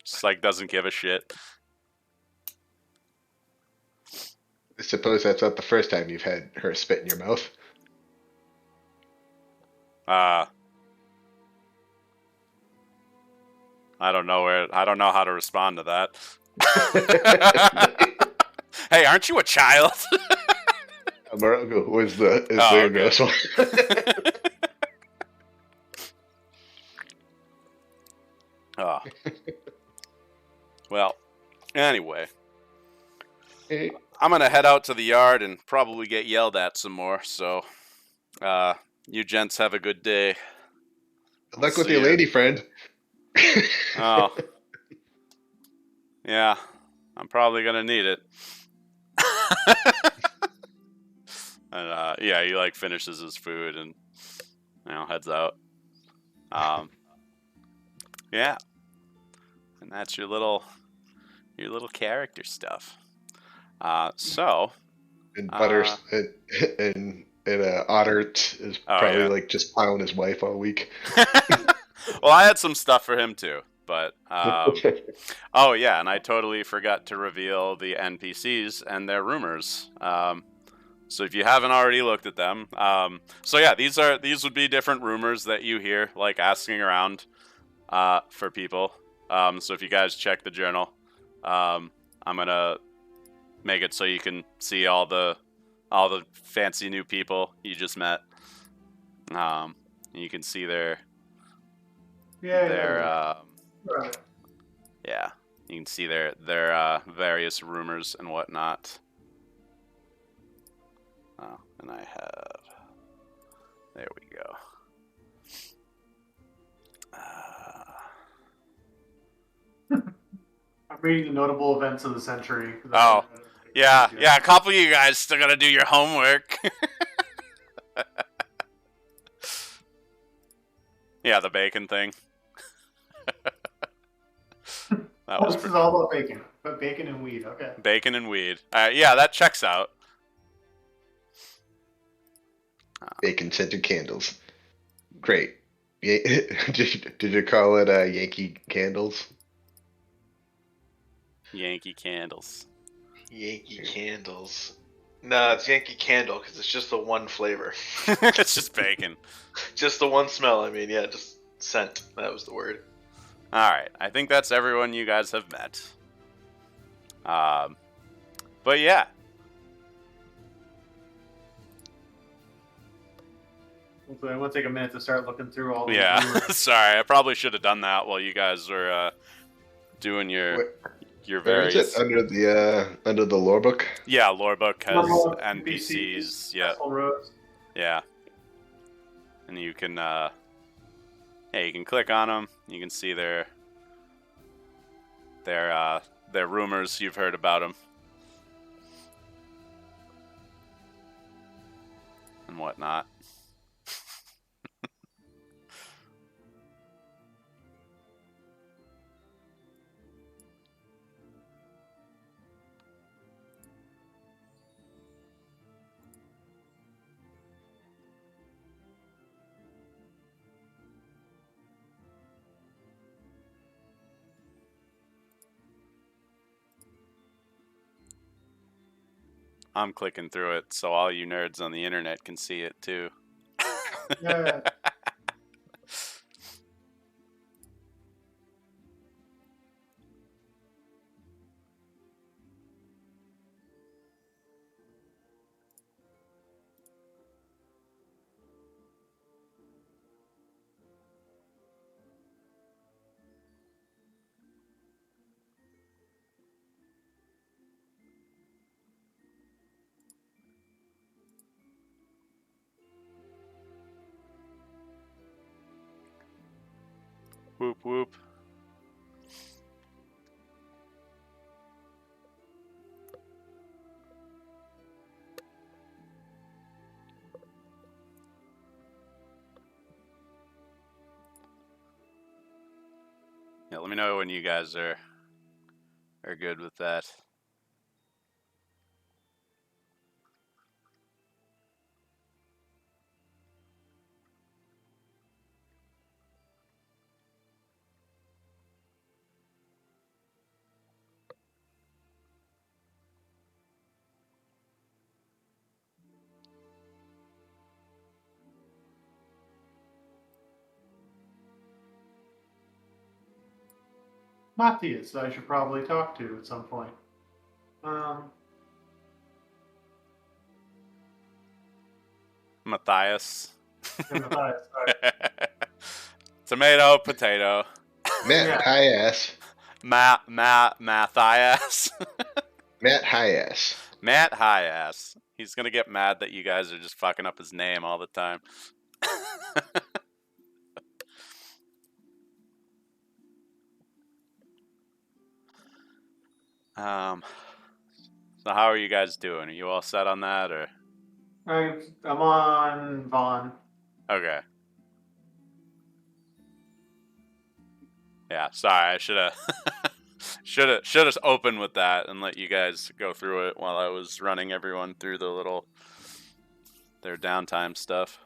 Just, like, doesn't give a shit. I suppose that's not the first time you've had her spit in your mouth. I don't know how to respond to that. Hey, aren't you a child? Morogo is the gross one. Oh. Well, anyway. Hey. I'm going to head out to the yard and probably get yelled at some more, so you gents have a good day. Good luck with your lady friend. Oh. Yeah, I'm probably going to need it. And yeah, he like finishes his food and heads out. Yeah. And that's your little character stuff. So And Butters and Otter is probably like just plowing his wife all week. Well, I had some stuff for him too, but oh yeah, and I totally forgot to reveal the NPCs and their rumors. So if you haven't already looked at them, so yeah, these would be different rumors that you hear, like asking around for people. So if you guys check the journal, I'm gonna make it so you can see all the fancy new people you just met. You can see their yeah, you can see their various rumors and whatnot. Oh, and I have. There we go. I'm reading the notable events of the century. Oh, yeah. A couple of you guys still gotta do your homework. Yeah, the bacon thing. This is all about bacon. But bacon and weed, okay. Bacon and weed. Yeah, that checks out. Bacon scented candles. Great. Did you call it Yankee Candles? Yankee Candles. Yankee Candles. No, it's Yankee Candle because it's just the one flavor. It's just bacon. Just the one smell. I mean, yeah, just scent. That was the word. All right, I think that's everyone you guys have met. But yeah. So I'm gonna take a minute to start looking through all. Yeah, sorry, I probably should have done that while you guys were doing your various. Is it under the lore book? Yeah, lore book has NPCs. Yeah, yeah, and you can you can click on them. You can see their They're rumors you've heard about them and whatnot. I'm clicking through it so all you nerds on the internet can see it too. Yeah. Whoop whoop. Yeah, let me know when you guys are good with that. Matthias, I should probably talk to at some point. Matthias. Matthias, sorry. Tomato, potato. Matt Yeah. High-Ass. Matthias. Matt High-Ass. Matt High-Ass. He's gonna get mad that you guys are just fucking up his name all the time. So how are you guys doing? Are you all set on that, or? I'm on Vaughn. Okay. Yeah, sorry, I should have should have opened with that and let you guys go through it while I was running everyone through their downtime stuff.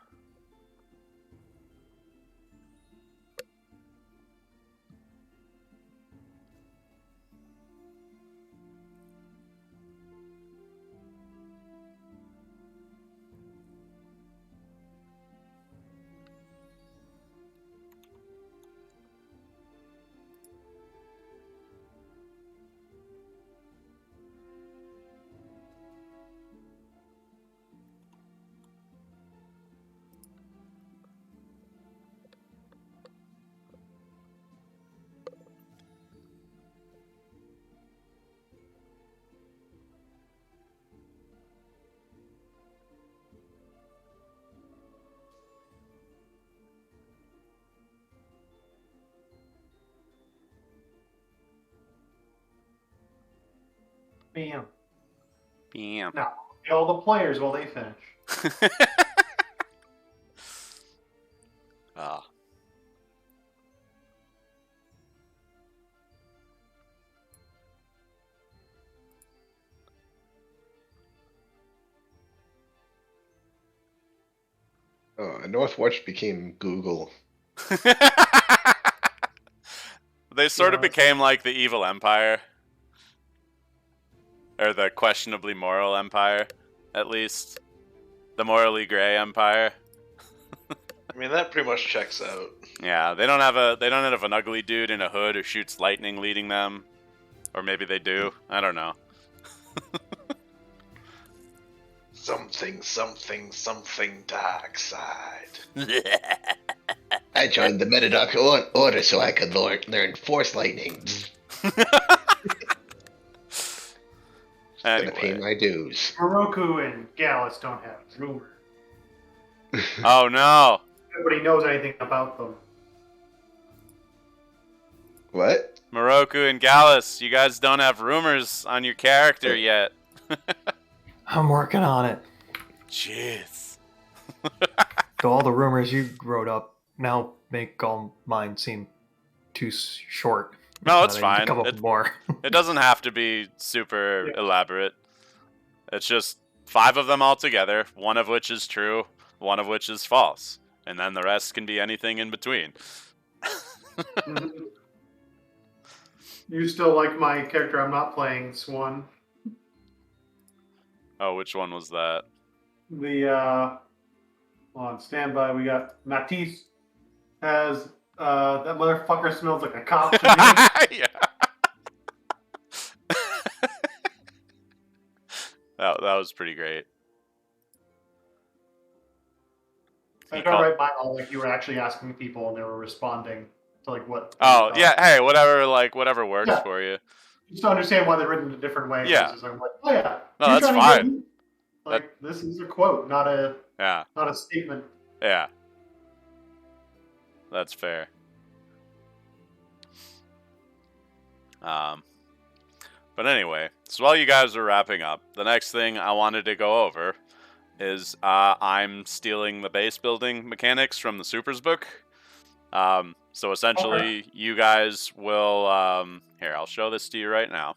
Bam. Bam. Now, get all the players while they finish. Ah. Northwatch became Google. They sort of Yeah. became like the evil empire. Or the questionably moral empire, at least. The morally gray empire. I mean, that pretty much checks out. Yeah, they don't have an ugly dude in a hood who shoots lightning leading them. Or maybe they do. I don't know. Something dark side. I joined the Metadoc Order so I could learn Force Lightning. Gonna pay Anyway. my dues. Heroku and Gallus don't have rumor. Oh no! Nobody knows anything about them. What? Moroku and Gallus, you guys don't have rumors on your character yet. I'm working on it. Jeez. So all the rumors you wrote up now make all mine seem too short. No, it's I need to fine. come up with more. It doesn't have to be super elaborate. It's just 5 of them all together, one of which is true, one of which is false. And then the rest can be anything in between. You still like my character I'm not playing, Swan? Oh, which one was that? The on standby, we got Matisse has that motherfucker smells like a cop to me. Yeah. that was pretty great. I got right by all like you were actually asking people and they were responding to like what. Oh yeah, hey, whatever works for you. Just to understand why they're written in a different way. Yeah. I'm like, oh yeah. No, that's fine. Like this is a quote, not a statement. Yeah. That's fair. But anyway, so while you guys are wrapping up, the next thing I wanted to go over is I'm stealing the base building mechanics from the Supers book. So essentially, you guys will... here, I'll show this to you right now.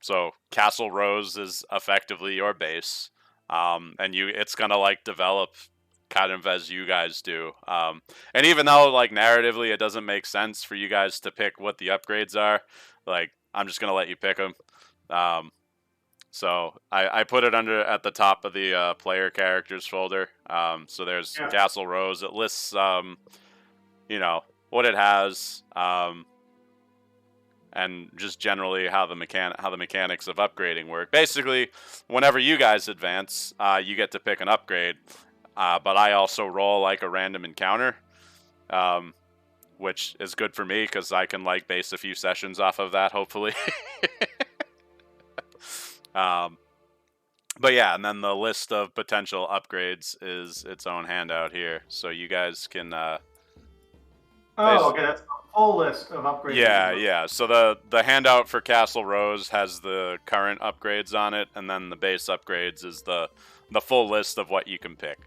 So Castle Rose is effectively your base. And it's going to like develop kind of as you guys do. And even though like narratively it doesn't make sense for you guys to pick what the upgrades are, like I'm just going to let you pick them. So I put it at the top of the player characters folder. So there's Castle Rose. It lists, you know, what it has, and just generally how the mechanics of upgrading work. Basically, whenever you guys advance, you get to pick an upgrade. But I also roll like a random encounter, which is good for me because I can like base a few sessions off of that, hopefully. But yeah, and then the list of potential upgrades is its own handout here, so you guys can. Okay, that's a full list of upgrades. Yeah. So the handout for Castle Rose has the current upgrades on it, and then the base upgrades is the full list of what you can pick.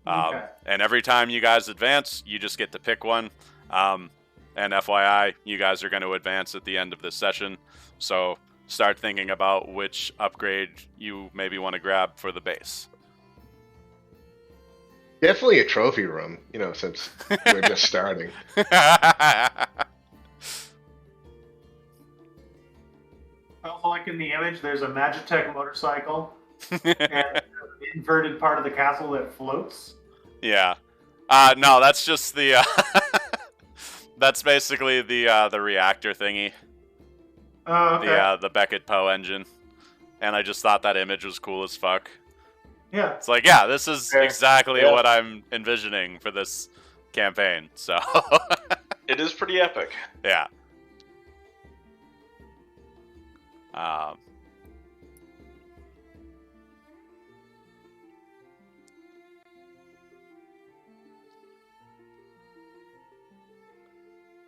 And every time you guys advance, you just get to pick one. And FYI, you guys are going to advance at the end of this session, so start thinking about which upgrade you maybe want to grab for the base. Definitely a trophy room, you know, since we're just starting. Also, like in the image, there's a Magitech motorcycle and an inverted part of the castle that floats. Yeah. No, that's just the. That's basically the reactor thingy. Okay. The Beckett Poe engine. And I just thought that image was cool as fuck. Yeah. It's like, this is exactly what I'm envisioning for this campaign. So. It is pretty epic. Yeah.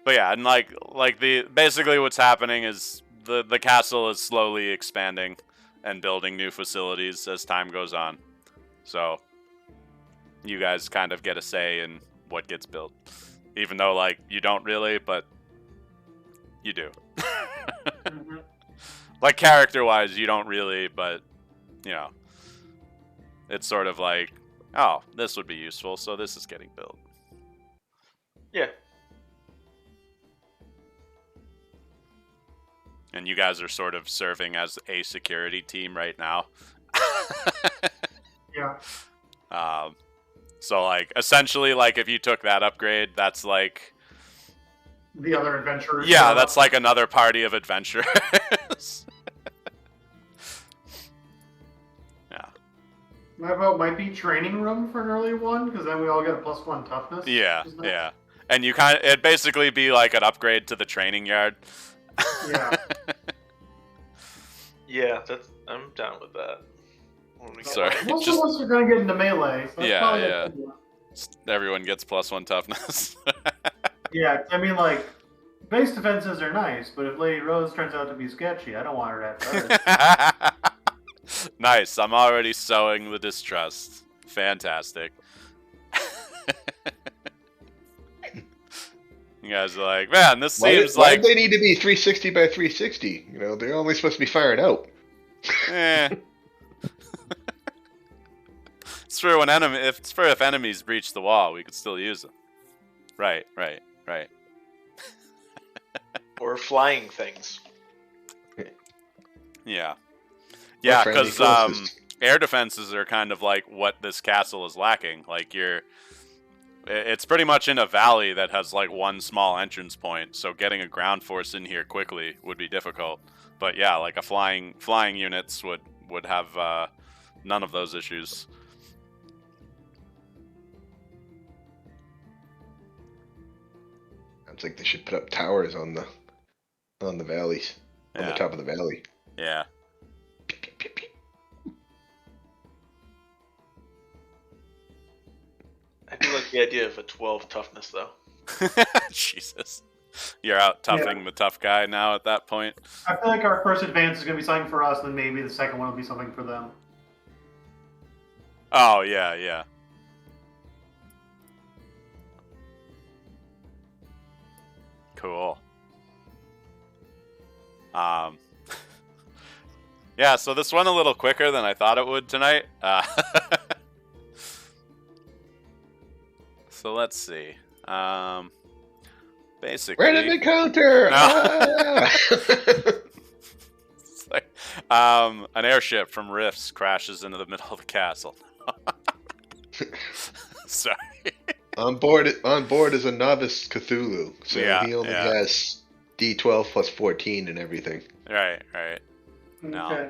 But yeah, and like basically what's happening is the castle is slowly expanding and building new facilities as time goes on. So you guys kind of get a say in what gets built. Even though like you don't really, but you do. Mm-hmm. Like character-wise, you don't really, but you know, it's sort of like, oh, this would be useful, so this is getting built. Yeah. And you guys are sort of serving as a security team right now. Yeah. So like essentially, like if you took that upgrade, that's like the other adventurers. Yeah, that's like another party of adventurers. Yeah. My vote might be training room for an early one, because then we all get a +1 toughness. Yeah, yeah. And you it'd basically be like an upgrade to the training yard. Yeah. Yeah, I'm down with that. Sorry. Most of us are going to get into melee. So yeah. Everyone gets +1 toughness. Yeah, I mean, like, base defenses are nice, but if Lady Rose turns out to be sketchy, I don't want her to have turrets. Nice. I'm already sowing the distrust. Fantastic. You guys are like, man, this seems Why like. do they need to be 360 by 360? You know, they're only supposed to be firing out. Eh. It's for when if enemies breach the wall, we could still use them. Right. Or flying things. Yeah, Or friendly because forces. air defenses are kind of like what this castle is lacking. Like it's pretty much in a valley that has like one small entrance point, so getting a ground force in here quickly would be difficult. But yeah, like a flying units would have none of those issues. Sounds like they should put up towers on the valleys, on the Yeah. top of the valley. Yeah. I do like the idea of a 12 toughness, though. Jesus. You're out toughing the tough guy now at that point. I feel like our first advance is going to be something for us, and then maybe the second one will be something for them. Oh, yeah. Cool. Yeah, so this went a little quicker than I thought it would tonight. So let's see. Basically, Random encounter! No. Ah! It's like, an airship from Rifts crashes into the middle of the castle. Sorry. on board is a novice Cthulhu, so Yeah, he only yeah. has D12 plus 14 and everything. Right. No. Okay.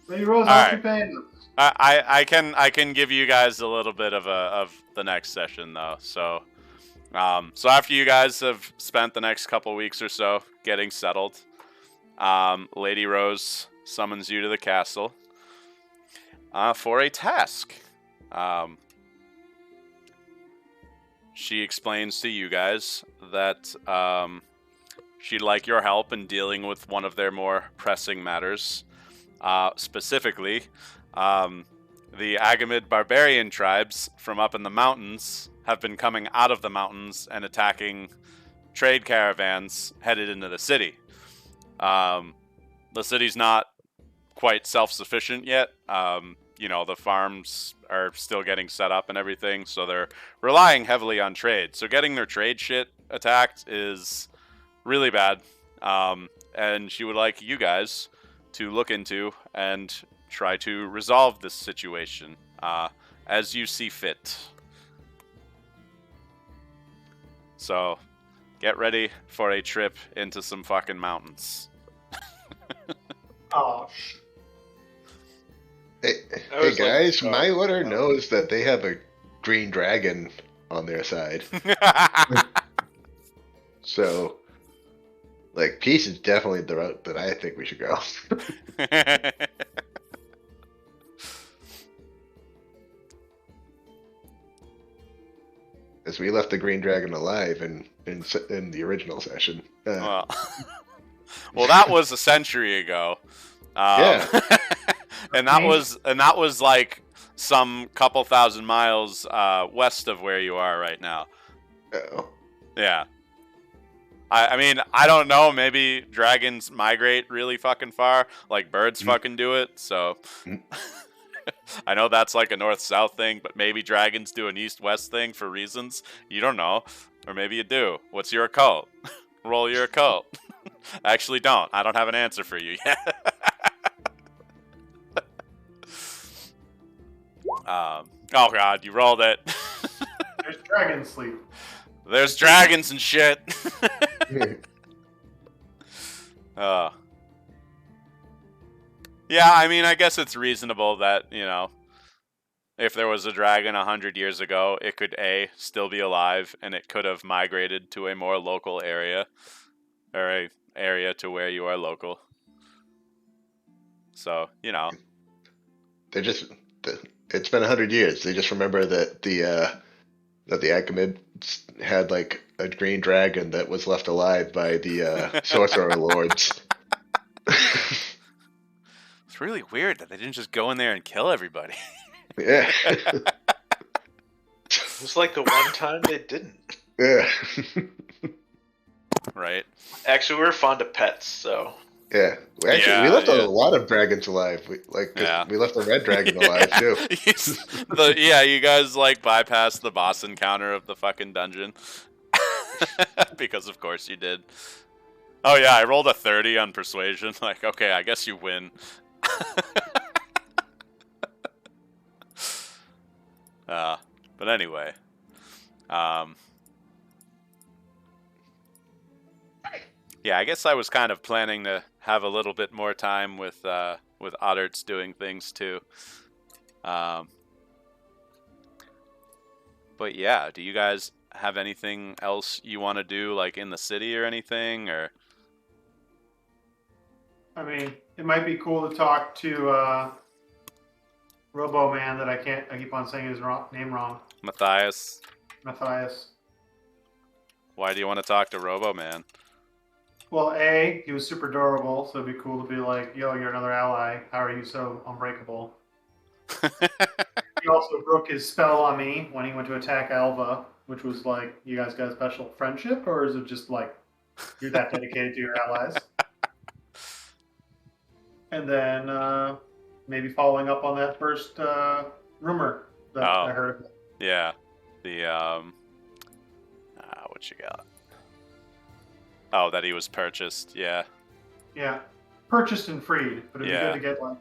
Lady All Rose, how much right. you paying us? I can give you guys a little bit of the next session though. So after you guys have spent the next couple weeks or so getting settled, Lady Rose summons you to the castle for a task. She explains to you guys that she'd like your help in dealing with one of their more pressing matters. Specifically, the Agamid barbarian tribes from up in the mountains have been coming out of the mountains and attacking trade caravans headed into the city. The city's not quite self-sufficient yet. The farms are still getting set up and everything, so they're relying heavily on trade. So getting their trade shit attacked is really bad. And she would like you guys to look into and try to resolve this situation as you see fit. So, get ready for a trip into some fucking mountains. Oh, Hey I was like, guys, oh, my order oh. knows that they have a green dragon on their side. So, like, peace is definitely the route that I think we should go. As we left the green dragon alive in the original session. well, that was a century ago. Yeah. and that was like some couple thousand miles west of where you are right now. Oh. Yeah. I mean, I don't know. Maybe dragons migrate really fucking far, like birds fucking do it. So I know that's like a north-south thing, but maybe dragons do an east-west thing for reasons you don't know, or maybe you do. What's your occult? Roll your occult. Actually, don't. I don't have an answer for you yet. Oh god, you rolled it. there's dragon sleep. There's dragons and shit. Yeah, I mean, I guess it's reasonable that, if there was a dragon 100 years ago, it could A, still be alive, and it could have migrated to a more local area, or a area to where you are local. So, They're just, it's been 100 years. They just remember that the that the Achaemenids had like a green dragon that was left alive by the Sorcerer-Lords. It's really weird that they didn't just go in there and kill everybody. Yeah. It was like the one time they didn't. Yeah. Right? Actually, we were fond of pets, so. Yeah. We left a lot of dragons alive. We left a red dragon alive too. You guys like bypassed the boss encounter of the fucking dungeon. Because of course you did. Oh yeah, I rolled a 30 on persuasion. Like, okay, I guess you win. But anyway. Yeah, I guess I was kind of planning to have a little bit more time with Odderts doing things too. But yeah, do you guys have anything else you want to do, like in the city or anything, or? I mean, it might be cool to talk to Robo Man that I keep on saying his name wrong. Matthias. Matthias. Why do you want to talk to Robo Man? Well, A, he was super durable, so it'd be cool to be like, yo, you're another ally. How are you so unbreakable? He also broke his spell on me when he went to attack Alva, which was like, you guys got a special friendship, or is it just like, you're that dedicated to your allies? And then maybe following up on that first rumor that I heard. Yeah. The, what you got? Oh, that he was purchased, yeah. Yeah. Purchased and freed, but it'd be Yeah. good to get like,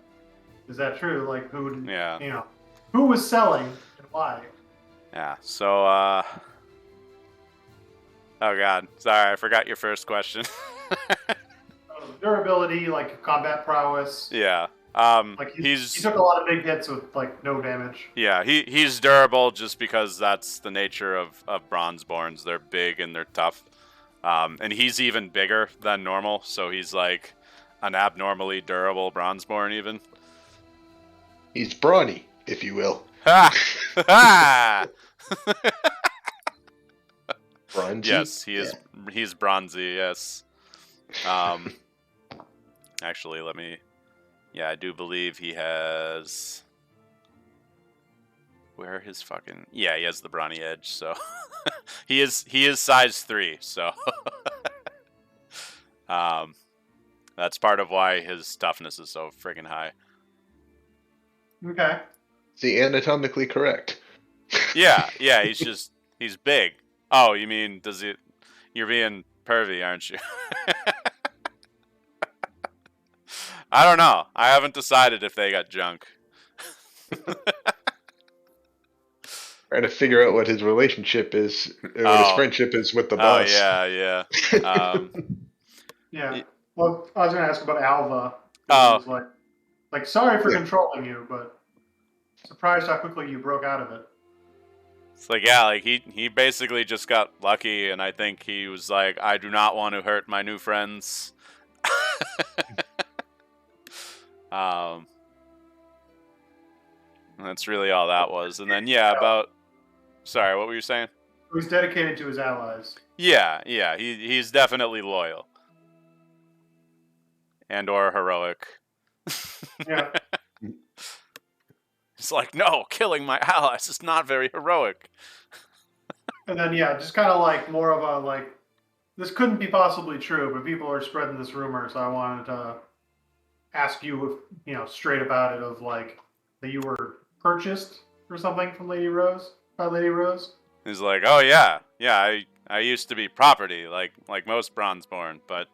is that true? Like, who, Yeah. you know, who was selling and why? Yeah, so, oh god, sorry, I forgot your first question. Durability, like combat prowess. Yeah. Like he took a lot of big hits with like no damage. Yeah, he's durable just because that's the nature of Bronzeborns. They're big and they're tough. And he's even bigger than normal, so he's like an abnormally durable Bronzeborn even. He's brawny, if you will. Ha! Ha! Bronzy? Yes, he is. Yeah. He's bronzy. Yes. Actually, let me. Yeah, I do believe he has. Where his fucking? Yeah, he has the brawny edge. So he is size 3. So that's part of why his toughness is so friggin' high. Okay. See, anatomically correct. Yeah, he's big. Oh, you mean you're being pervy, aren't you? I don't know. I haven't decided if they got junk. Trying to figure out what his relationship is, or what his friendship is with the boss. Oh, yeah. Yeah. Well, I was going to ask about Alva. Oh. He was like, sorry for controlling you, but surprised how quickly you broke out of it. It's like, yeah, like he basically just got lucky, and I think he was like, I do not want to hurt my new friends. That's really all that was. And then, sorry, what were you saying? He's dedicated to his allies. Yeah, he's definitely loyal. And or heroic. Yeah. It's like, no, killing my allies is not very heroic. And then, just kind of like more of a, like, this couldn't be possibly true, but people are spreading this rumor, so I wanted to ask you, straight about it, of like, that you were purchased or something from Lady Rose, by Lady Rose. He's like, oh yeah, I used to be property, like most Bronzeborn, but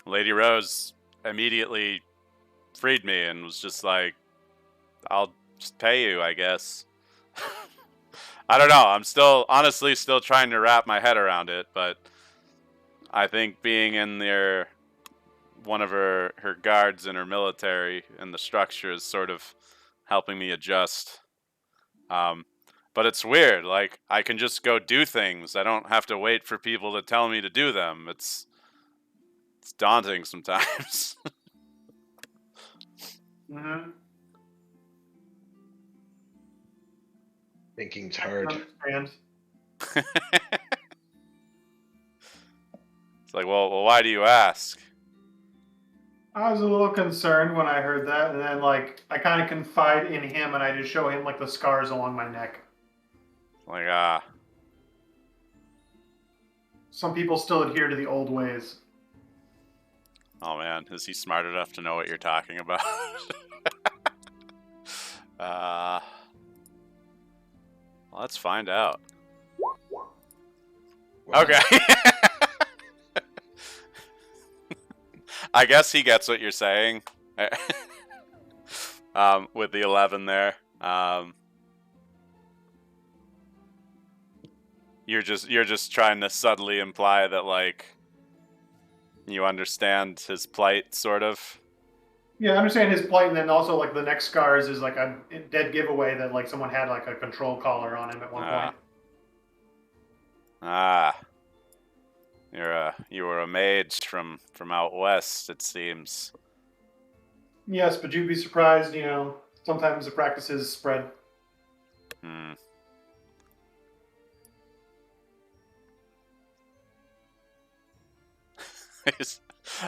Lady Rose immediately freed me and was just like, I'll just pay you, I guess. I don't know. I'm honestly still trying to wrap my head around it, but I think being in one of her guards in her military and the structure is sort of helping me adjust. But it's weird. Like, I can just go do things. I don't have to wait for people to tell me to do them. It's daunting sometimes. Mm-hmm. Thinking's hard. I understand. It's like, well, why do you ask? I was a little concerned when I heard that, and then like I kind of confide in him, and I just show him like the scars along my neck. Like, Some people still adhere to the old ways. oh man, is he smart enough to know what you're talking about? Well, let's find out. Wow. Okay. I guess he gets what you're saying. With the 11 there. You're just trying to subtly imply that like you understand his plight, sort of. Yeah, I understand his plight, and then also like the neck scars is like a dead giveaway that like someone had like a control collar on him at one point. You were a mage from out west, it seems. Yes, but you'd be surprised, you know, sometimes the practices spread. Hmm.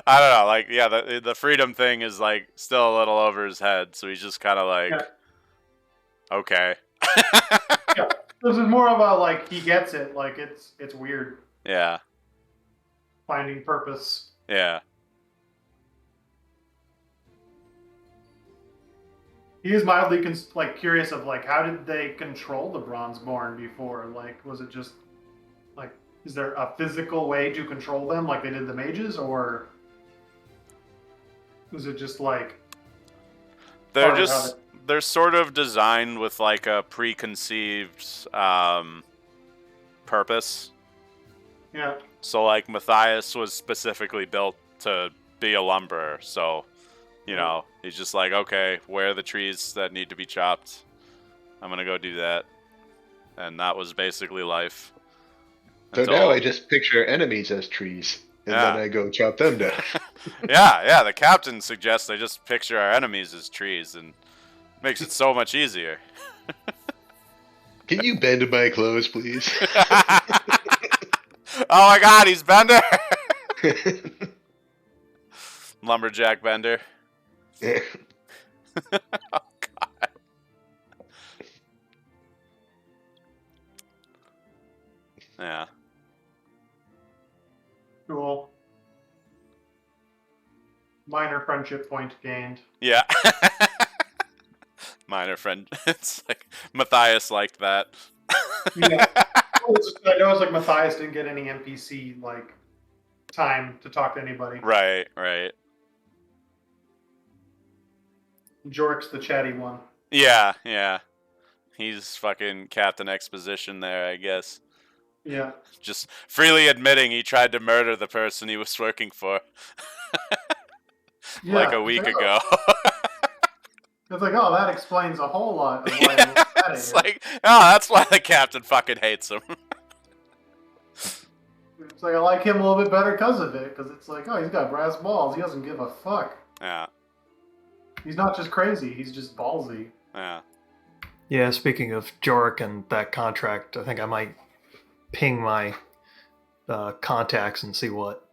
I don't know, like, yeah, the freedom thing is like still a little over his head, so he's just kind of like, okay. Yeah, this is more about like he gets it, like it's weird Yeah, finding purpose. yeah. He is mildly like curious of like how did they control the Bronzeborn before? Like, was it just like is there a physical way to control them like they did the mages, or was it just like They're sort of designed with like a preconceived purpose. Yeah. So like Matthias was specifically built to be a lumberer, so you know, he's just like, okay, where are the trees that need to be chopped? I'm gonna go do that. And that was basically life. So now I just picture enemies as trees, and then I go chop them down. Yeah, the captain suggests I just picture our enemies as trees, and makes it so much easier. Can you bend my clothes, please? Oh my god, he's Bender! Lumberjack Bender. Yeah. Oh god. Yeah. Cool. Minor friendship point gained. Yeah. Minor friend. It's like Matthias liked that. Yeah. I know it's like Matthias didn't get any NPC like time to talk to anybody. Right. Jorik's the chatty one. Yeah. He's fucking Captain Exposition there, I guess. Yeah. Just freely admitting he tried to murder the person he was working for. Like a week ago. It's like, oh, that explains a whole lot of why I'm It's like, oh, that's why the captain fucking hates him. It's like, I like him a little bit better because of it, because it's like, oh, he's got brass balls. He doesn't give a fuck. Yeah. He's not just crazy, he's just ballsy. Yeah. Yeah, speaking of Jorik and that contract, I think I might ping my contacts and see what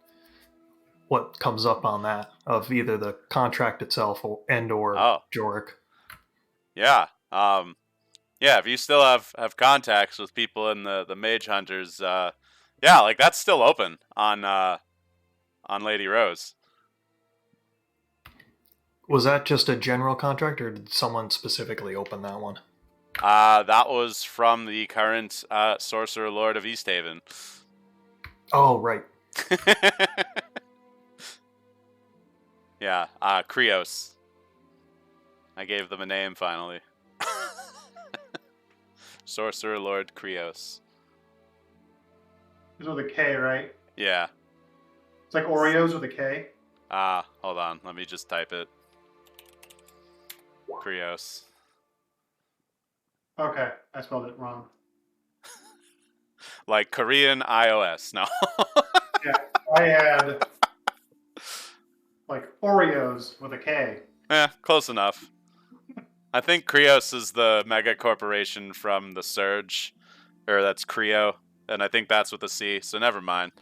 comes up on that of either the contract itself or Jorik. Yeah. Yeah, if you still have contacts with people in the Mage Hunters, yeah, like that's still open on Lady Rose. Was that just a general contract, or did someone specifically open that one? That was from the current Sorcerer-Lord of Easthaven. Oh, right. Yeah, Krios. I gave them a name finally. Sorcerer-Lord Krios. It's with a K, right? Yeah. It's like Oreos with a K. Hold on. Let me just type it. Krios. Okay, I spelled it wrong. Like Korean iOS. No. Yeah, I had like Oreos with a K. Close enough. I think Krios is the mega corporation from the Surge, or that's Creo. and I think that's with a C, so never mind.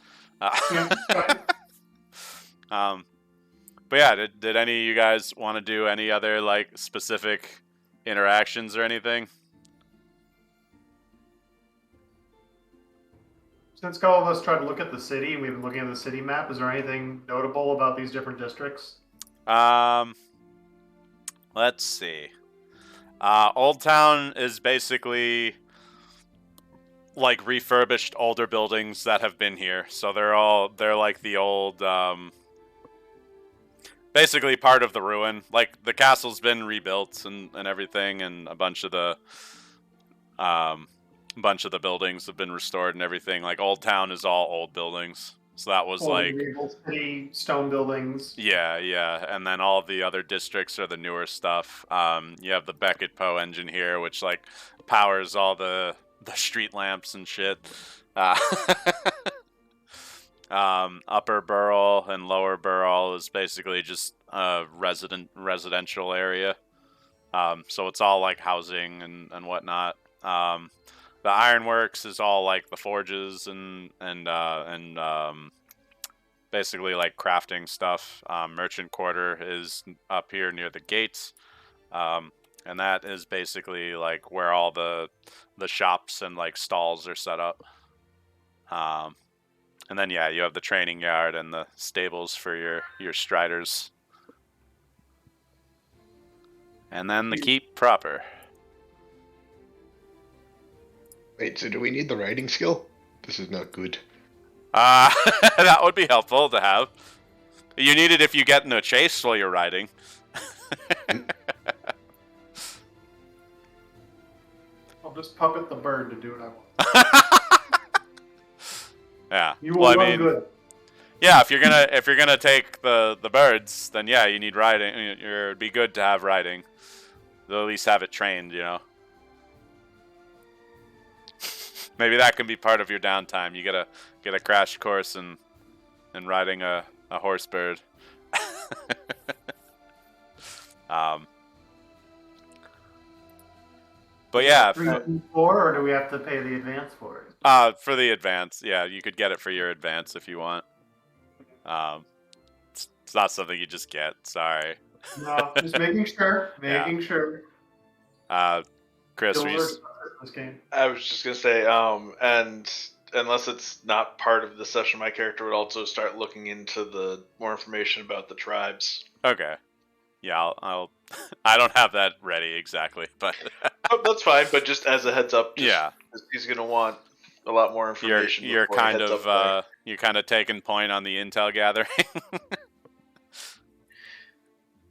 Yeah, fine. But yeah, did any of you guys want to do any other like specific interactions or anything? Since all of us tried to look at the city, and we've been looking at the city map, is there anything notable about these different districts? Let's see. Old Town is basically like refurbished older buildings that have been here. So they're like the old basically part of the ruin. Like the castle's been rebuilt and everything, and a bunch of the buildings have been restored and everything. Like Old Town is all old buildings. So that was Old like medieval city stone buildings. yeah, and then all the other districts are the newer stuff. You have the Beckett Poe engine here, which like powers all the street lamps and shit. Upper Burrell and Lower Burrell is basically just a residential area. So it's all like housing and whatnot. The Ironworks is all like the forges and basically like crafting stuff. Merchant Quarter is up here near the gates, and that is basically like where all the shops and like stalls are set up. And then yeah, you have the training yard and the stables for your striders, and then the keep proper. Wait, so do we need the riding skill? This is not good. That would be helpful to have. You need it if you get in a chase while you're riding. I'll just puppet the bird to do what I want. Yeah. You will run good. Yeah, if you're gonna take the birds, then yeah, you need riding. It'd be good to have riding. They'll at least have it trained, you know. Maybe that can be part of your downtime. You get a crash course in riding a horse bird. But yeah, 3 and 4, or do we have to pay the advance for it? for the advance, yeah, you could get it for your advance if you want. It's not something you just get. Sorry. No, just making sure. Making sure. Chris, This game. I was just gonna say, and unless it's not part of the session, my character would also start looking into the more information about the tribes. okay. Yeah, I'll I don't have that ready exactly, but Oh, that's fine, but just as a heads up, yeah, he's gonna want a lot more information. you're before kind heads of up you're kind of taking point on the intel gathering.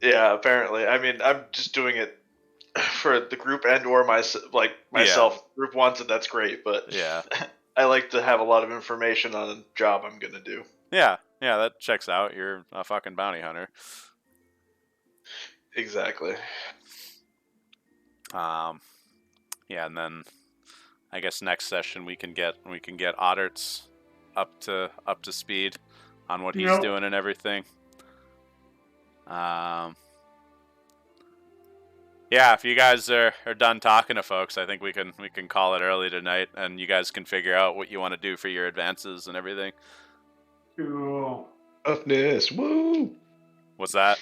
Yeah, apparently. I mean, I'm just doing it for the group and or myself. If group wants it, that's great, but Yeah. I like to have a lot of information on a job I'm gonna do. Yeah, that checks out. You're a fucking bounty hunter. Exactly. Yeah, and then I guess next session we can get Aederon up to speed on what he's doing and everything. Yeah, if you guys are done talking to folks, I think we can call it early tonight, and you guys can figure out what you want to do for your advances and everything. Cool. Toughness, woo! What's that?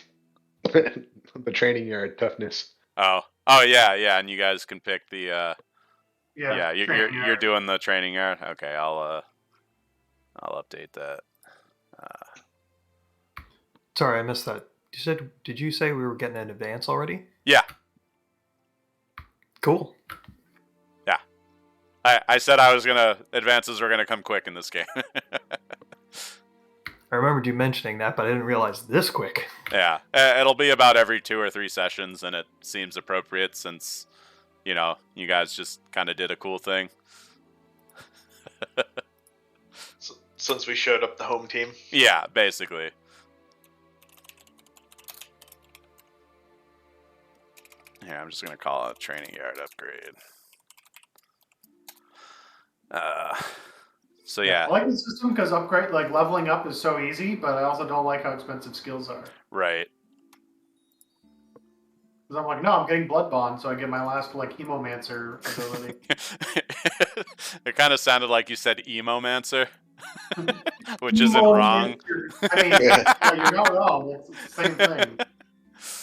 The training yard toughness. Oh yeah, and you guys can pick the yeah, you're doing the training yard. Okay, I'll update that. Sorry, I missed that. Did you say we were getting an advance already? Yeah. Cool. Yeah. I said advances were gonna come quick in this game. I remembered you mentioning that, but I didn't realize this quick. Yeah, it'll be about every 2 or 3 sessions, and it seems appropriate since, you know, you guys just kind of did a cool thing. Since we showed up the home team. Yeah, basically. Yeah, I'm just gonna call it a training yard upgrade. So yeah. I like the system because leveling up is so easy, but I also don't like how expensive skills are. Right. Because I'm like, no, I'm getting blood bond, so I get my last like hemomancer ability. It kind of sounded like you said emomancer, which isn't wrong. I mean, Yeah. you're not wrong. It's the same thing.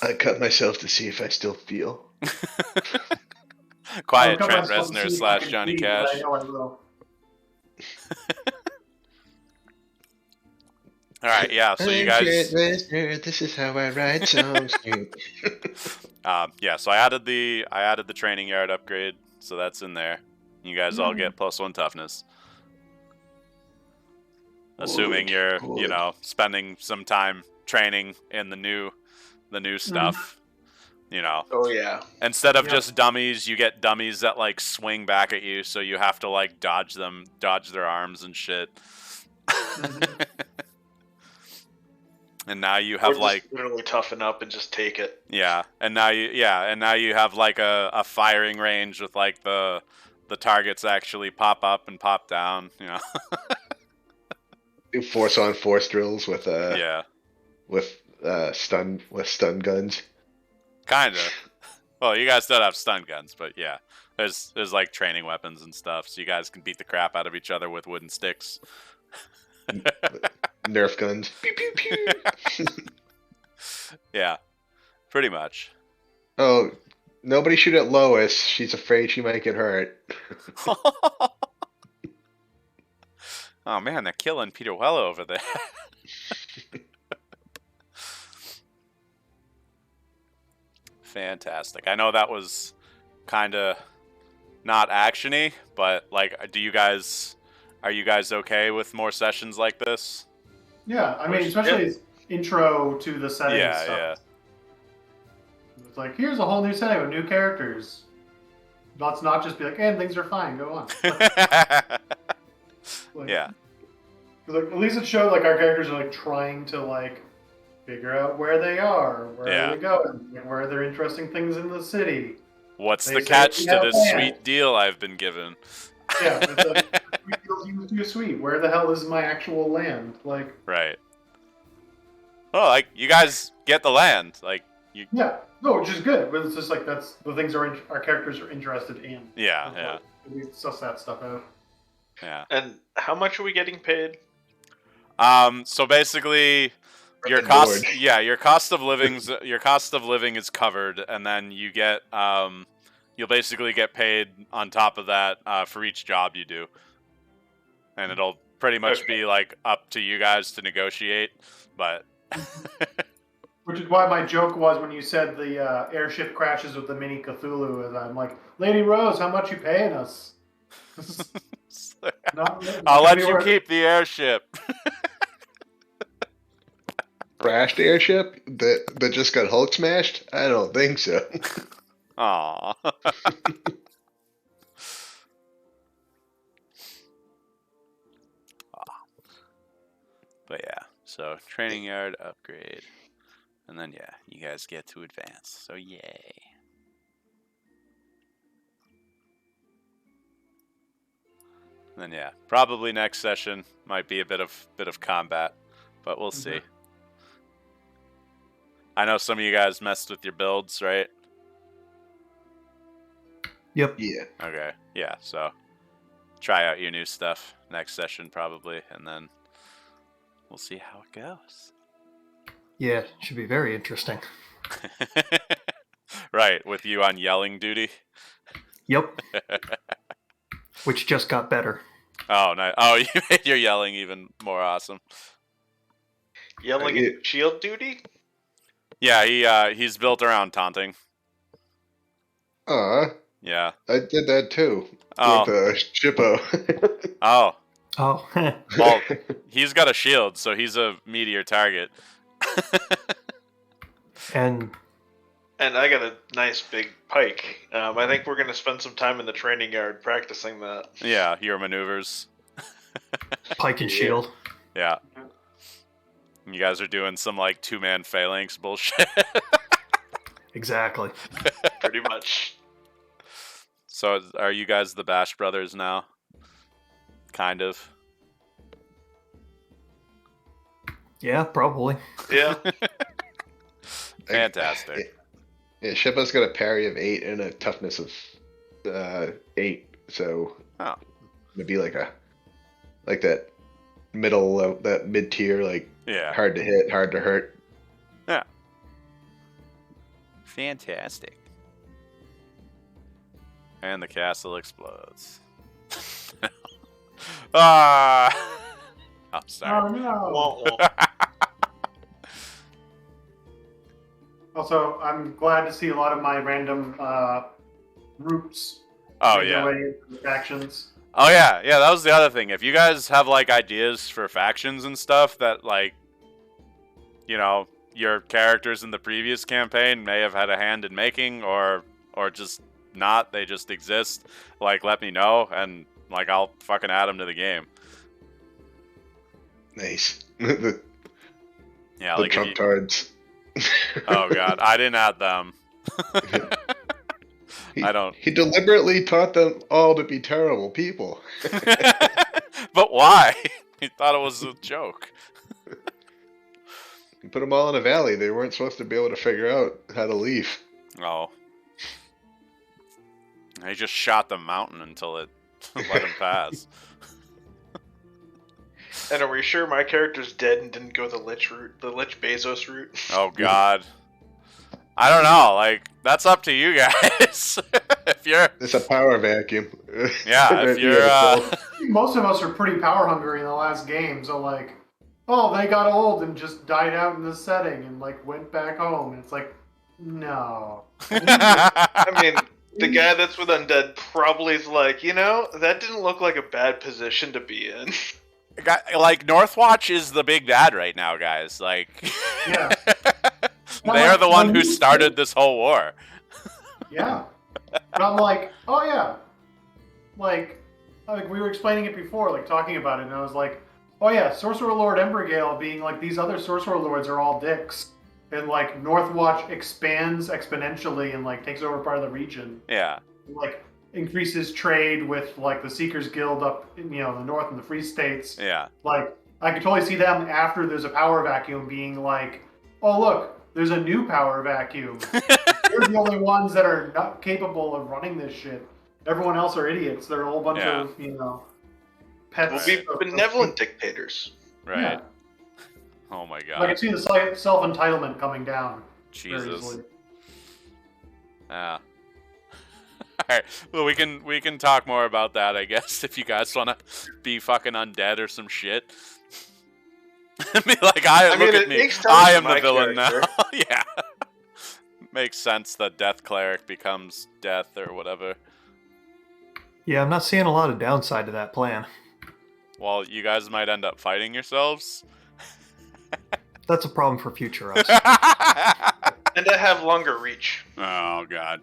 I cut myself to see if I still feel. Quiet I'll cut Trent myself to Reznor see if I slash can Johnny bleed, but Cash. I know I will. All right, yeah. So you I'm guys, Trent Reznor, this is how I write songs. yeah. So I added the training yard upgrade, so that's in there. You guys all get +1 toughness, assuming you're Good. spending some time training in the new stuff. Oh yeah. Instead of Yeah. just dummies, you get dummies that like swing back at you, so you have to like dodge their arms and shit. Mhm. And now you Or have just like literally toughen up and just take it. and now you have like a firing range with like the targets actually pop up and pop down. Do force on force drills with Yeah, stun guns. kind of. Well, you guys don't have stun guns, but yeah, there's like training weapons and stuff, so you guys can beat the crap out of each other with wooden sticks. Nerf guns. Pew, pew, pew. Yeah, pretty much. Oh, nobody shoot at Lois. She's afraid she might get hurt. Oh man, they're killing Peter Weller over there. Fantastic. I know that was kind of not actiony, but like, are you guys okay with more sessions like this? Yeah, I mean, especially as intro to the setting Yeah, stuff. It's like, here's a whole new setting with new characters. Let's not just be like, and things are fine, go on. yeah. Like, Yeah. Like, at least it showed like our characters are like trying to like figure out where they are, where Yeah. are they going, like, where are there interesting things in the city. What's They the say catch we to have this land. sweet deal I've been given? Yeah, it's like, it feels too sweet. Where the hell is my actual land? Like, Right. Well, like, you guys get the land. Like, you. yeah, no, which is good, but it's just like that's the things our characters are interested in. Yeah, That's yeah, why we suss that stuff out. yeah. And how much are we getting paid? So basically, your the cost, board. your cost of living is covered, and then you get, you'll basically get paid on top of that for each job you do, and it'll pretty much be like up to you guys to negotiate, but. Which is why my joke was when you said the airship crashes with the mini Cthulhu, and I'm like, Lady Rose, how much you paying us? I'll let you keep the airship. Crashed airship that just got Hulk smashed? I don't think so. Aww. But yeah, so training yard upgrade. And then yeah, you guys get to advance. So yay. And then yeah, probably next session might be a bit of combat, but we'll see. I know some of you guys messed with your builds, right? Yep. Yeah. Okay. Yeah, so try out your new stuff next session probably, and then we'll see how it goes. Yeah, should be very interesting. Right, with you on yelling duty. Yep. Which just got better. Oh, nice. Oh, you made your yelling even more awesome. Yelling at shield duty? Yeah, he's built around taunting. Yeah. I did that too. Oh. With Shippo. Oh. Oh. Well, he's got a shield, so he's a meteor target. And I got a nice big pike. I think we're going to spend some time in the training yard practicing that. Yeah, your maneuvers. pike and shield. Yeah. You guys are doing some like 2-man phalanx bullshit. Exactly. Pretty much. So are you guys the Bash Brothers now? Kind of. Yeah, probably. Yeah. Fantastic. Yeah, Shippa's got a parry of 8 and a toughness of 8, so Oh. it'd be like that that mid tier, like Yeah. hard to hit, hard to hurt. Yeah. Fantastic. And the castle explodes. Ah. Oh, sorry. Oh no. Wah, wah. Also, I'm glad to see a lot of my random groups Oh make their yeah. way into the factions. Oh yeah, yeah. That was the other thing. If you guys have like ideas for factions and stuff that like, you know, your characters in the previous campaign may have had a hand in making, or just not, they just exist. Like, let me know, and like I'll fucking add them to the game. Nice. the Yeah, the like if Trump you... tards. Oh god, I didn't add them. I don't. He deliberately taught them all to be terrible people. But why? He thought it was a joke. He put them all in a valley. They weren't supposed to be able to figure out how to leave. Oh. He just shot the mountain until it let him pass. And are we sure my character's dead and didn't go the Lich route, the Lich Bezos route? Oh god. I don't know, like, that's up to you guys. If you're... It's a power vacuum. Yeah, if you're, Most of us are pretty power hungry in the last game, so like, oh, they got old and just died out in this setting and like went back home. And it's like, no. I mean, the guy that's with Undead probably is like, you know, that didn't look like a bad position to be in. like, Northwatch is the big bad right now, guys. Like, Yeah. they are the one who started this whole war. Yeah. And I'm like, oh yeah. Like we were explaining it before, like talking about it, and I was like, oh yeah, Sorcerer-Lord Embergale being like, these other Sorcerer-Lords are all dicks. And like Northwatch expands exponentially and like takes over part of the region. Yeah. Like increases trade with like the Seekers Guild up in, you know, the north and the Free States. Yeah. Like I could totally see them after there's a power vacuum being like, oh look, there's a new power vacuum. They're the only ones that are not capable of running this shit. Everyone else are idiots. They're a whole bunch of, you know, pets. We'll be benevolent dictators. Right. Yeah. Oh my god. I can see the self-entitlement coming down. Very Jesus. easily. Yeah. Alright. Well, we can talk more about that, I guess, if you guys want to be fucking undead or some shit. Be like, look at me. I am the villain now. Yeah. Makes sense that Death Cleric becomes Death or whatever. Yeah, I'm not seeing a lot of downside to that plan. Well, you guys might end up fighting yourselves. That's a problem for future us. And I have longer reach. Oh, God.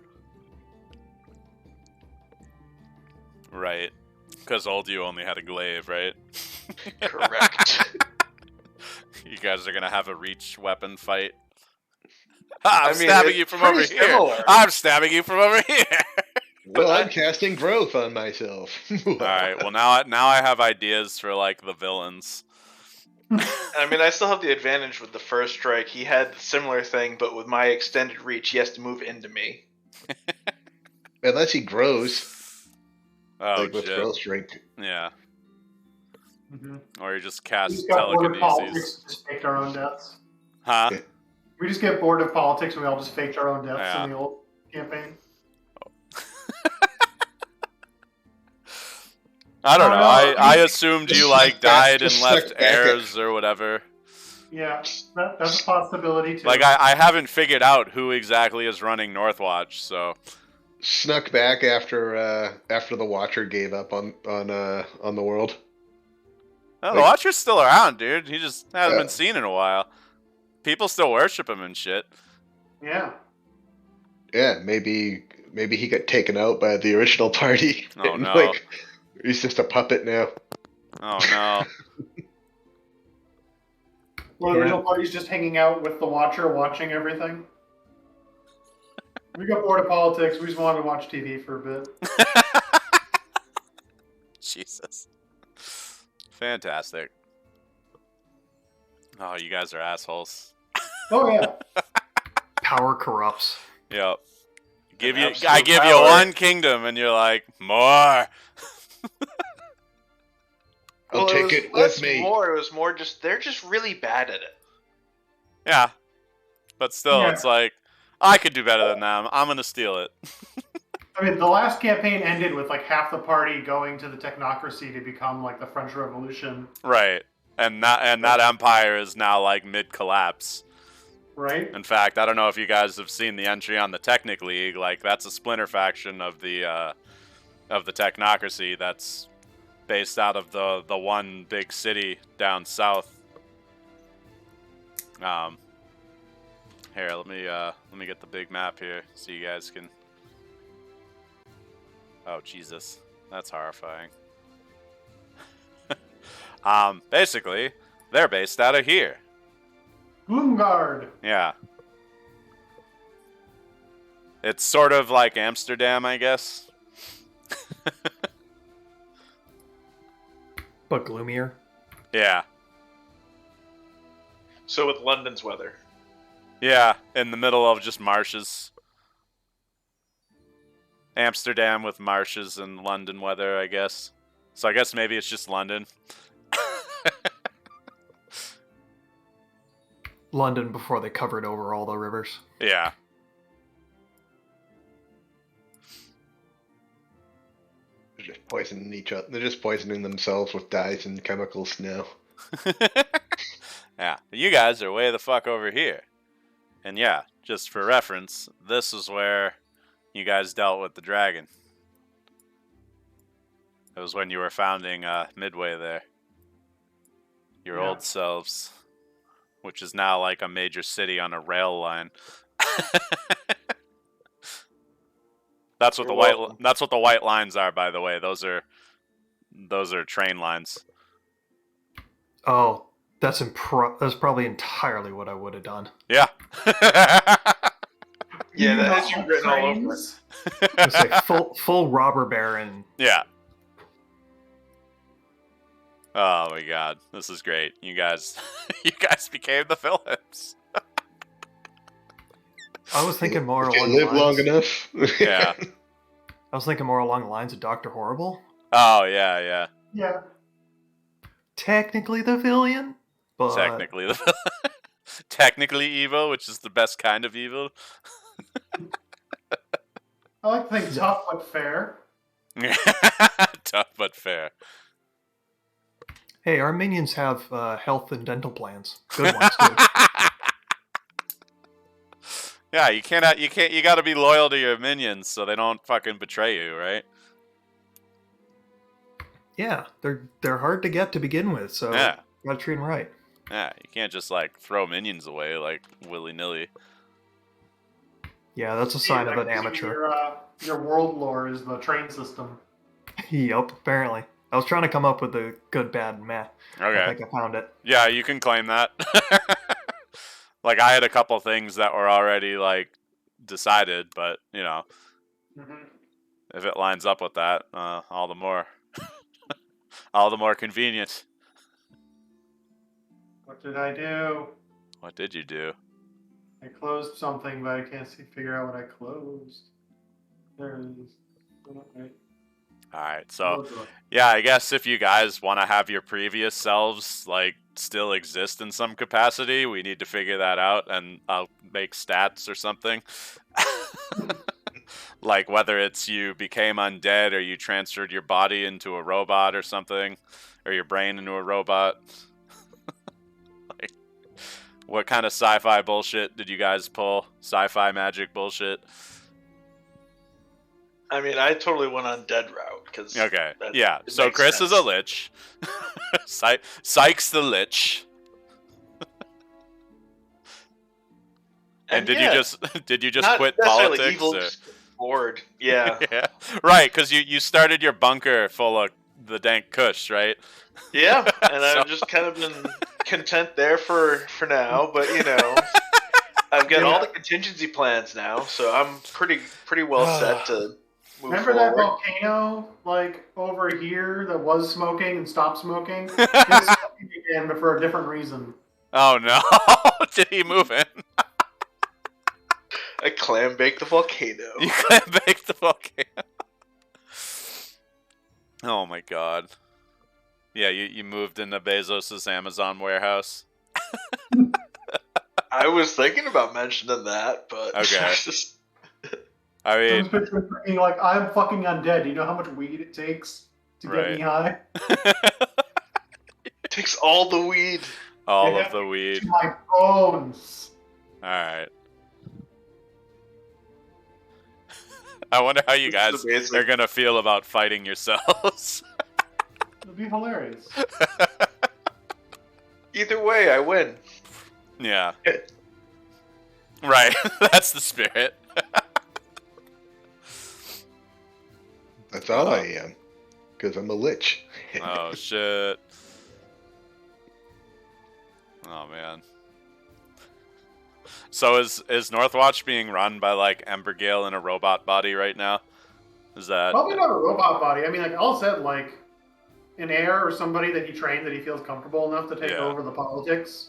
Right. Because old you only had a glaive, right? Correct. You guys are going to have a reach weapon fight. I'm I mean, stabbing it's you from over pretty here. similar. I'm stabbing you from over here. Well, I'm casting growth on myself. All right. Well, now I have ideas for like the villains. I mean, I still have the advantage with the first strike. He had the similar thing, but with my extended reach, he has to move into me. Unless he grows. Oh, Like with shit. growth strength. Yeah. Mm-hmm. Or you just We cast just got bored of politics telekinesis. and just faked our own deaths. Huh? We just get bored of politics and we all just faked our own deaths Yeah. in the old campaign. I don't know. no, I assumed you like died and just left stuck back heirs or whatever. Yeah, that's a possibility too. Like I haven't figured out who exactly is running Northwatch, so Snuck back after the Watcher gave up on the world. no, the Like- Watcher's still around, dude. He just hasn't Yeah. been seen in a while. People still worship him and shit. Yeah. Yeah, maybe he got taken out by the original party. Oh, and, no. Like, he's just a puppet now. Oh no. Well, the original party's just hanging out with the Watcher, watching everything. We got bored of politics. We just wanted to watch TV for a bit. Jesus. Fantastic. Oh, you guys are assholes. Oh yeah. Power corrupts. Yep. An I absolute give you power. one kingdom, and you're like, more. I'll take it less with me. More, it was more just they're just really bad at it. Yeah. But still, Yeah. it's like, I could do better than them. I'm gonna steal it. I mean, the last campaign ended with like half the party going to the technocracy to become like the French Revolution. Right. And that empire is now like mid-collapse. Right? In fact, I don't know if you guys have seen the entry on the Technic League. Like, that's a splinter faction of the technocracy that's based out of the one big city down south. Here, let me get the big map here so you guys can. Oh Jesus, that's horrifying. Basically, they're based out of here. Bloomguard. Yeah. It's sort of like Amsterdam, I guess. But gloomier. Yeah. So with London's weather. Yeah, in the middle of just marshes. Amsterdam with marshes and London weather, I guess. So I guess maybe it's just London. London before they covered over all the rivers. Yeah. They're just poisoning each other. They're just poisoning themselves with dyes and chemicals now. Yeah, you guys are way the fuck over here. And yeah, just for reference, this is where you guys dealt with the dragon. It was when you were founding Midway there. Your Yeah. old selves. Which is now like a major city on a rail line. That's what that's what the white lines are, by the way. Those are train lines. Oh, that's probably entirely what I would have done. Yeah. Yeah, You that know, has you written all over it. trains? It's like full robber baron. Yeah. Oh my god, this is great. You guys became the Phillips. I was thinking more If you along the live long lines. enough. Yeah. I was thinking more along the lines of Dr. Horrible. Oh yeah, yeah. Yeah. Technically the villain, but Technically evil, which is the best kind of evil. I like to think tough but fair. Tough but fair. hey, our minions have health and dental plans. Good ones too. Yeah, you gotta be loyal to your minions so they don't fucking betray you, right? Yeah, they're hard to get to begin with, so Yeah. gotta treat them right. Yeah, you can't just like throw minions away like willy-nilly. Yeah, that's a sign of an amateur. Your world lore is the train system. Yup, apparently. I was trying to come up with a good, bad, and meh. Okay. I think I found it. Yeah, you can claim that. Like, I had a couple things that were already, like, decided, but, you know, Mm-hmm. if it lines up with that, all the more. All the more convenient. What did I do? What did you do? I closed something, but I can't figure out what I closed. There it is. Right. Alright, so, yeah, I guess if you guys want to have your previous selves, like, still exist in some capacity, we need to figure that out, and I'll make stats or something. Like, whether it's you became undead, or you transferred your body into a robot or something, or your brain into a robot. Like, what kind of sci-fi bullshit did you guys pull? Sci-fi magic bullshit? I mean, I totally went on dead route because Okay, yeah. So makes Chris is sense. a lich. Sykes the lich. And did yeah, you just not quit necessarily politics? evil, Or? just bored. Yeah, Yeah, right. Because you started your bunker full of the dank kush, right? yeah, and So- I've just kind of been content there for now. But you know, I've got all the contingency plans now, so I'm pretty well set to move Remember that forward. volcano, like, over here that was smoking and stopped smoking? It's smoking again, but for a different reason. Oh no! Did he move in? I clam bake the volcano. You clam bake the volcano. Oh my god. Yeah, you moved into Bezos' Amazon warehouse. I was thinking about mentioning that, but Okay. just I I'm mean, just picturing being like, I'm fucking undead. Do you know how much weed it takes to get me high? takes all the weed. all It of the hit weed. to my bones. Alright. I wonder how you This guys is amazing. are gonna feel about fighting yourselves. It'd be hilarious. Either way, I win. Yeah. Right. That's the spirit. That's all I am, because I'm a lich. Oh shit. Oh man. So is Northwatch being run by like Embergale in a robot body right now? Is that Probably not a robot body. I mean, like all said, like an heir or somebody that he trained that he feels comfortable enough to take Yeah. over the politics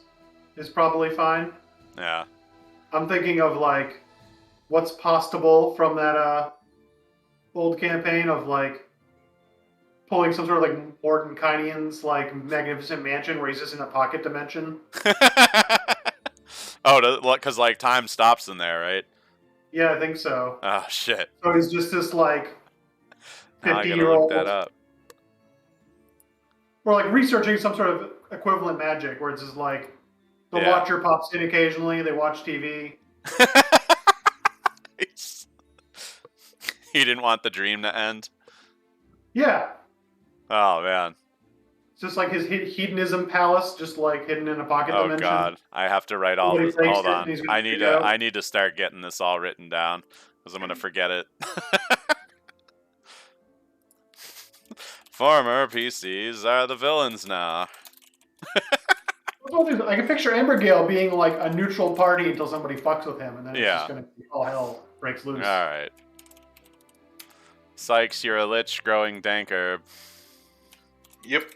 is probably fine. Yeah. I'm thinking of like what's possible from that old campaign of like pulling some sort of like Mordenkainen's like magnificent mansion where he's just in a pocket dimension. Oh, because like time stops in there, right? Yeah, I think so. Oh shit. So he's just this like Now I gotta 50-year-old, look that up. or like researching some sort of equivalent magic where it's just like the Yeah. Watcher pops in occasionally. They watch TV. He didn't want the dream to end. Yeah, Oh man. it's just like his hedonism palace, just like hidden in a pocket Oh dimension. god. I have to write all Somebody this. breaks Hold it and on. he's gonna freak out. I need to start getting this all written down because I'm gonna forget it. Former PCs are the villains now. I can picture Embergale being like a neutral party until somebody fucks with him, and then it's Yeah. just gonna be all hell breaks loose. Alright. Sykes, you're a lich growing dank herb. Yep.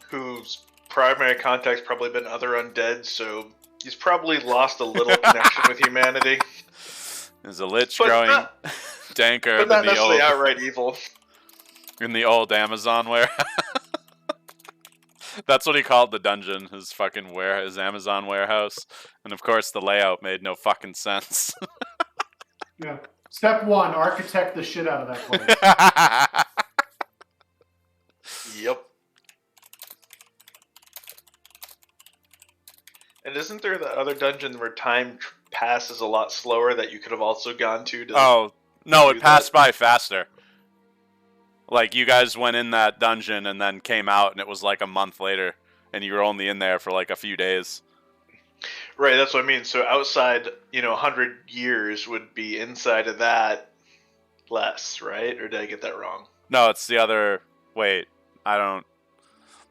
Whose primary contact's probably been other undead, so he's probably lost a little connection with humanity. There's a lich But growing not- dank But herb not in the necessarily old outright evil. in the old Amazon warehouse. That's what he called the dungeon, his fucking his Amazon warehouse. And of course the layout made no fucking sense. Yeah. Step one: architect the shit out of that place. Yep. And isn't there the other dungeon where time passes a lot slower that you could have also gone to? Oh, no, it do passed by faster. Like, you guys went in that dungeon and then came out, and it was like a month later, and you were only in there for like a few days. Right, that's what I mean. So outside, 100 years would be inside of that less, right? Or did I get that wrong? No, it's the other... Wait, I don't...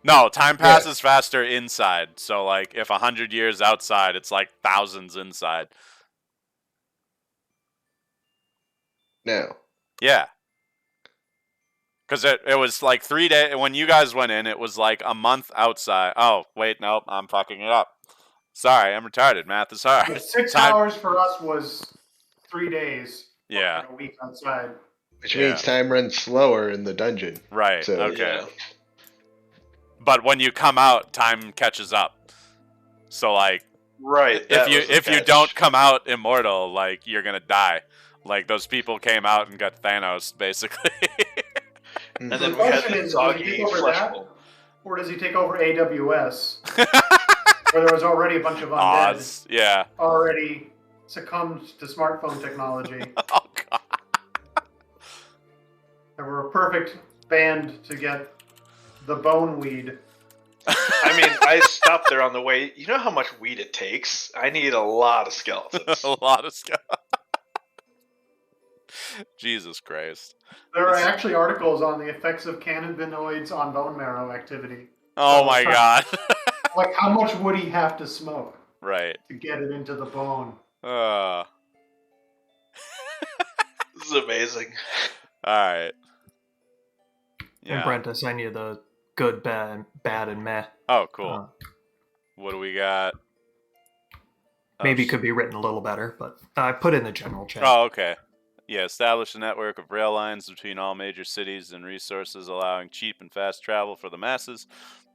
No, time passes faster inside. So, like, if 100 years outside, it's like thousands inside. No. Yeah. Because it was like 3 days... When you guys went in, it was like a month outside. Oh, wait, nope, I'm fucking it up. Sorry, I'm retarded. Math is hard. Yeah, 6 Time- hours for us was 3 days. Yeah. Like a week outside. Which Yeah. means time runs slower in the dungeon. Right, So- okay. Yeah. But when you come out, time catches up. So, like, Right. if you don't come out immortal, like, you're gonna die. Like, those people came out and got Thanos, basically. And The then we had question the is, does he soggy take over flesh that? bowl. Or does he take over AWS, where there was already a bunch of undead Oz, yeah. already succumbed to smartphone technology? Oh, God. They were a perfect band to get the bone weed. I mean, I stopped there on the way. You know how much weed it takes? I need a lot of skeletons. A lot of stuff. Jesus Christ. There are This- actually articles on the effects of cannabinoids on bone marrow activity. Oh, my God. Like, how much would he have to smoke Right. to get it into the bone? This is amazing. Alright. And Yeah. Brent, I send you the good, bad, and meh. Oh, cool. Uh, What do we got? maybe could be written a little better, but I put it in the general chat. Oh, okay. Yeah, establish a network of rail lines between all major cities and resources, allowing cheap and fast travel for the masses.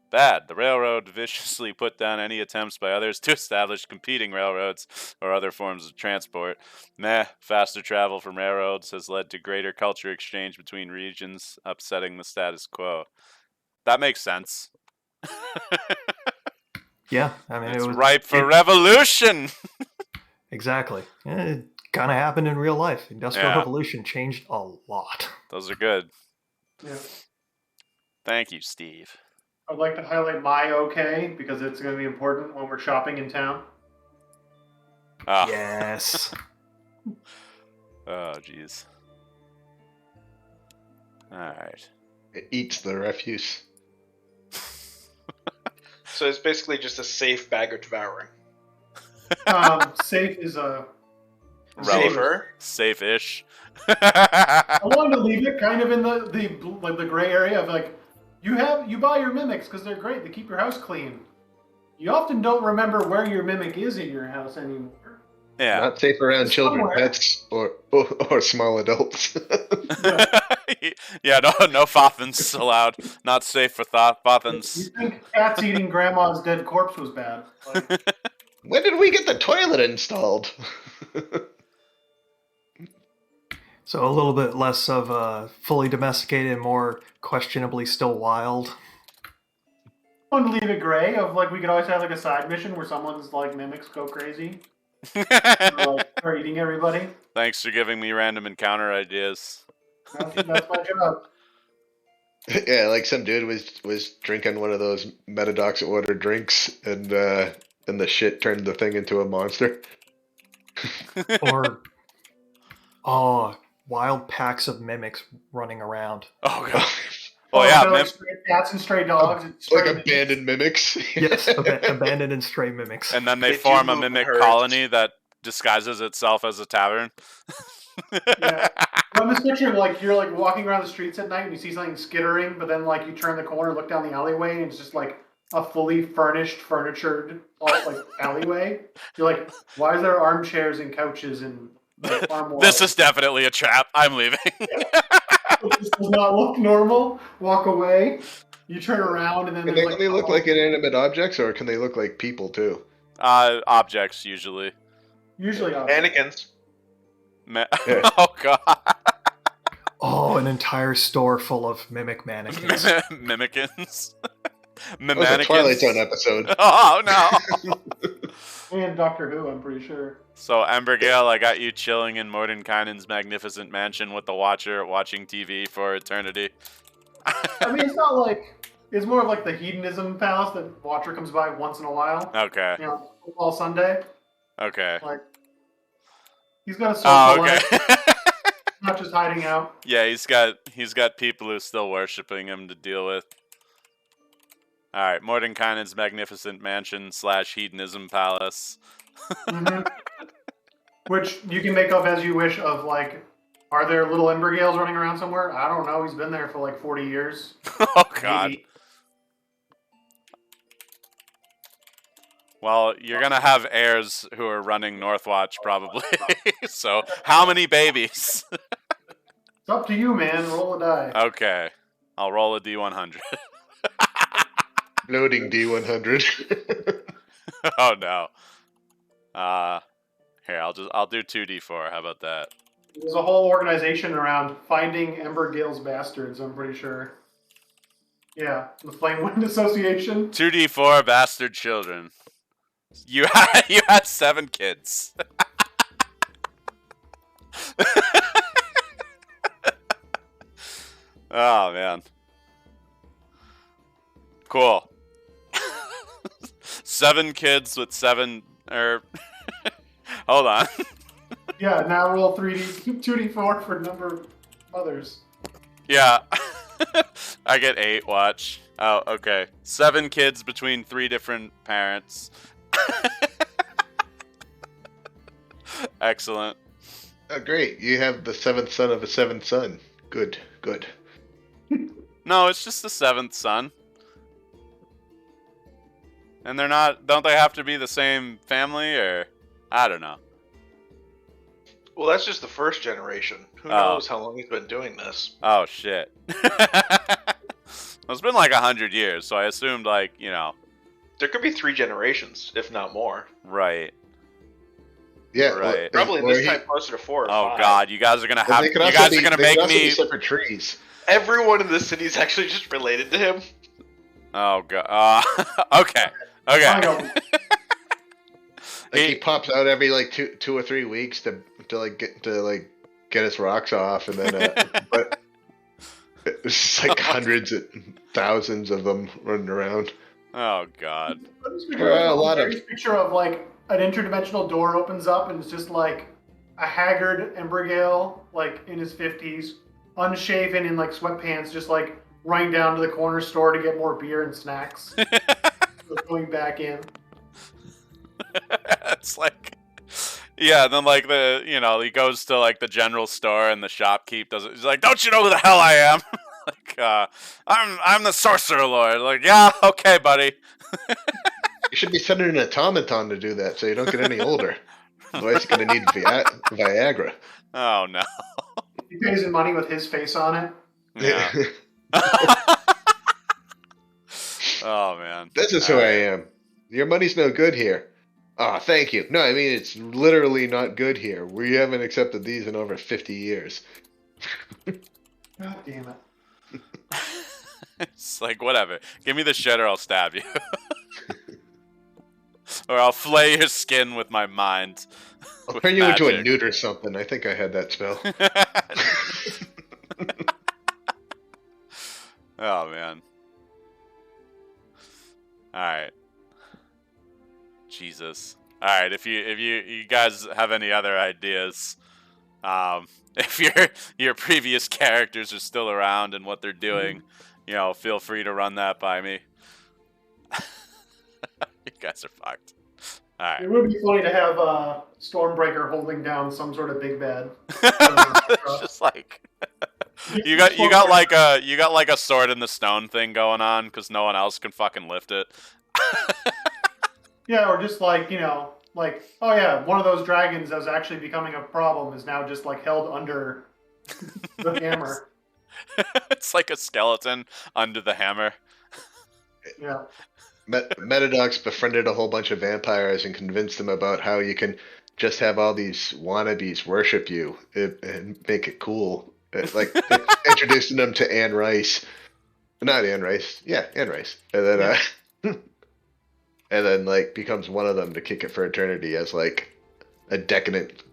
Bad. The railroad viciously put down any attempts by others to establish competing railroads or other forms of transport. Meh. Faster travel from railroads has led to greater culture exchange between regions, upsetting the status quo. That makes sense. Yeah, I mean, It's it was ripe for revolution. Exactly. It kind of happened in real life. Industrial Yeah. Revolution changed a lot. Those are good. Yeah. Thank you, Steve. I'd like to highlight my okay because it's going to be important when we're shopping in town. Oh. Yes. Oh, jeez. All right. It eats the refuse. So it's basically just a safe bag of devouring. Safe is a Safer. Safe-ish. I wanted to leave it kind of in the gray area of like you buy your mimics because they're great. They keep your house clean. You often don't remember where your mimic is in your house anymore. Yeah. Not safe around children, Somewhere. pets, or small adults. Yeah, no Fothans allowed. Not safe for You Fothans. think cats eating grandma's dead corpse was bad? Like, When did we get the toilet installed? So a little bit less of fully domesticated, more questionably still wild. I wanted to leave it gray of like we could always have like a side mission where someone's like mimics go crazy or like are eating everybody. Thanks for giving me random encounter ideas. That's my job. Yeah, like some dude was drinking one of those Metadox order drinks, and the shit turned the thing into a monster. Or, wild packs of mimics running around. Oh god. Oh yeah, they're like stray cats and stray dogs. and stray Like mimics. abandoned mimics. Yes, abandoned and stray mimics. and then they They do form a move in mimic herds. colony that disguises itself as a tavern. Yeah. I'm just picturing like you're like walking around the streets at night and you see something skittering, but then like you turn the corner, look down the alleyway, and it's just like a fully furnished, furnitured like alleyway. You're like, why is there armchairs and couches and like, armoire? This is definitely a trap. I'm leaving. This does not look normal. Walk away. You turn around and then Can there's they like only look like inanimate objects, or can they look like people too? Objects usually. usually Mannequins. Yeah. Oh god. Oh, an entire store full of mimic mannequins. Mimikins. That was a Twilight Zone episode. Oh no. and Doctor Who, I'm pretty sure. So Embergale, I got you chilling in Mordenkainen's magnificent mansion with the Watcher, watching TV for eternity. I mean, it's not like it's more of like the hedonism palace that Watcher comes by once in a while. Okay. You know, all Sunday. Okay. Like he's got a Oh, social okay. life, not just hiding out. Yeah, he's got people who are still worshiping him to deal with. All right, Mordenkainen's magnificent mansion / hedonism palace. Mhm. Which you can make up as you wish of like, are there little Embergales running around somewhere? I don't know. He's been there for like 40 years. Oh god. Maybe. Well, you're gonna have heirs who are running Northwatch probably. So, how many babies? It's up to you, man. Roll a die. Okay, I'll roll a D100. Loading D100. Oh no. Here I'll do 2D4. How about that? There's a whole organization around finding Embergale's bastards, I'm pretty sure. Yeah, the Flamewind Association. 2D4 bastard children. You had 7 kids. Oh man. Cool. 7 kids with 7 hold on. Yeah, now roll 2d4 for number of mothers. Yeah. I get 8, watch. Oh, okay. 7 kids between 3 different parents. Excellent. Oh, great. You have the seventh son of a seventh son. Good, good. No, it's just the 7th son. And they're not, don't they have to be the same family, or? I don't know. Well, that's just the first generation. Who knows how long he's been doing this? Oh shit. It's been like 100 years, so I assumed like, you know. There could be 3 generations, if not more. Right. Yeah, Right. Probably this time closer to 4 or 5. Oh god, you guys are gonna have. They You could also guys be, are gonna they make could also be me. separate trees. Everyone in the city is actually just related to him. Oh god. Okay. Okay. Like he pops out every like two or 3 weeks to get his rocks off, and then but it's like hundreds and thousands of them running around. Oh god. A lot of picture of like an interdimensional door opens up and it's just like a haggard Embergale, like in his 50s, unshaven in like sweatpants, just like running down to the corner store to get more beer and snacks. Going back in. It's like, yeah. Then like he goes to like the general store and the shopkeep does it. He's like, "Don't you know who the hell I am?" Like, I'm the Sorcerer-Lord. Like, yeah, okay, buddy. You should be sending an automaton to do that, so you don't get any older. Otherwise, you're gonna need Viagra. Oh no. He pays him money with his face on it. Yeah. Oh man. This is who I am. Your money's no good here. Ah, thank you. No, I mean it's literally not good here. We haven't accepted these in over 50 years. God damn it. It's like, whatever. Give me the shit or I'll stab you. Or I'll flay your skin with my mind. I'll with turn you into a magic. newt or something. I think I had that spell. Oh man. Alright. Jesus. Alright, if you guys have any other ideas, if your previous characters are still around and what they're doing, feel free to run that by me. You guys are fucked. Alright. It would be funny to have Stormbreaker holding down some sort of big bad. It's just like you got like a sword in the stone thing going on because no one else can fucking lift it. Yeah, or just like, like, oh yeah, one of those dragons that was actually becoming a problem is now just like held under the hammer. It's like a skeleton under the hammer. Yeah. Metadox befriended a whole bunch of vampires and convinced them about how you can just have all these wannabes worship you and make it cool. Like introducing them to Anne Rice. Not Anne Rice. Yeah, Anne Rice. And then and then like becomes one of them to kick it for eternity as like a decadent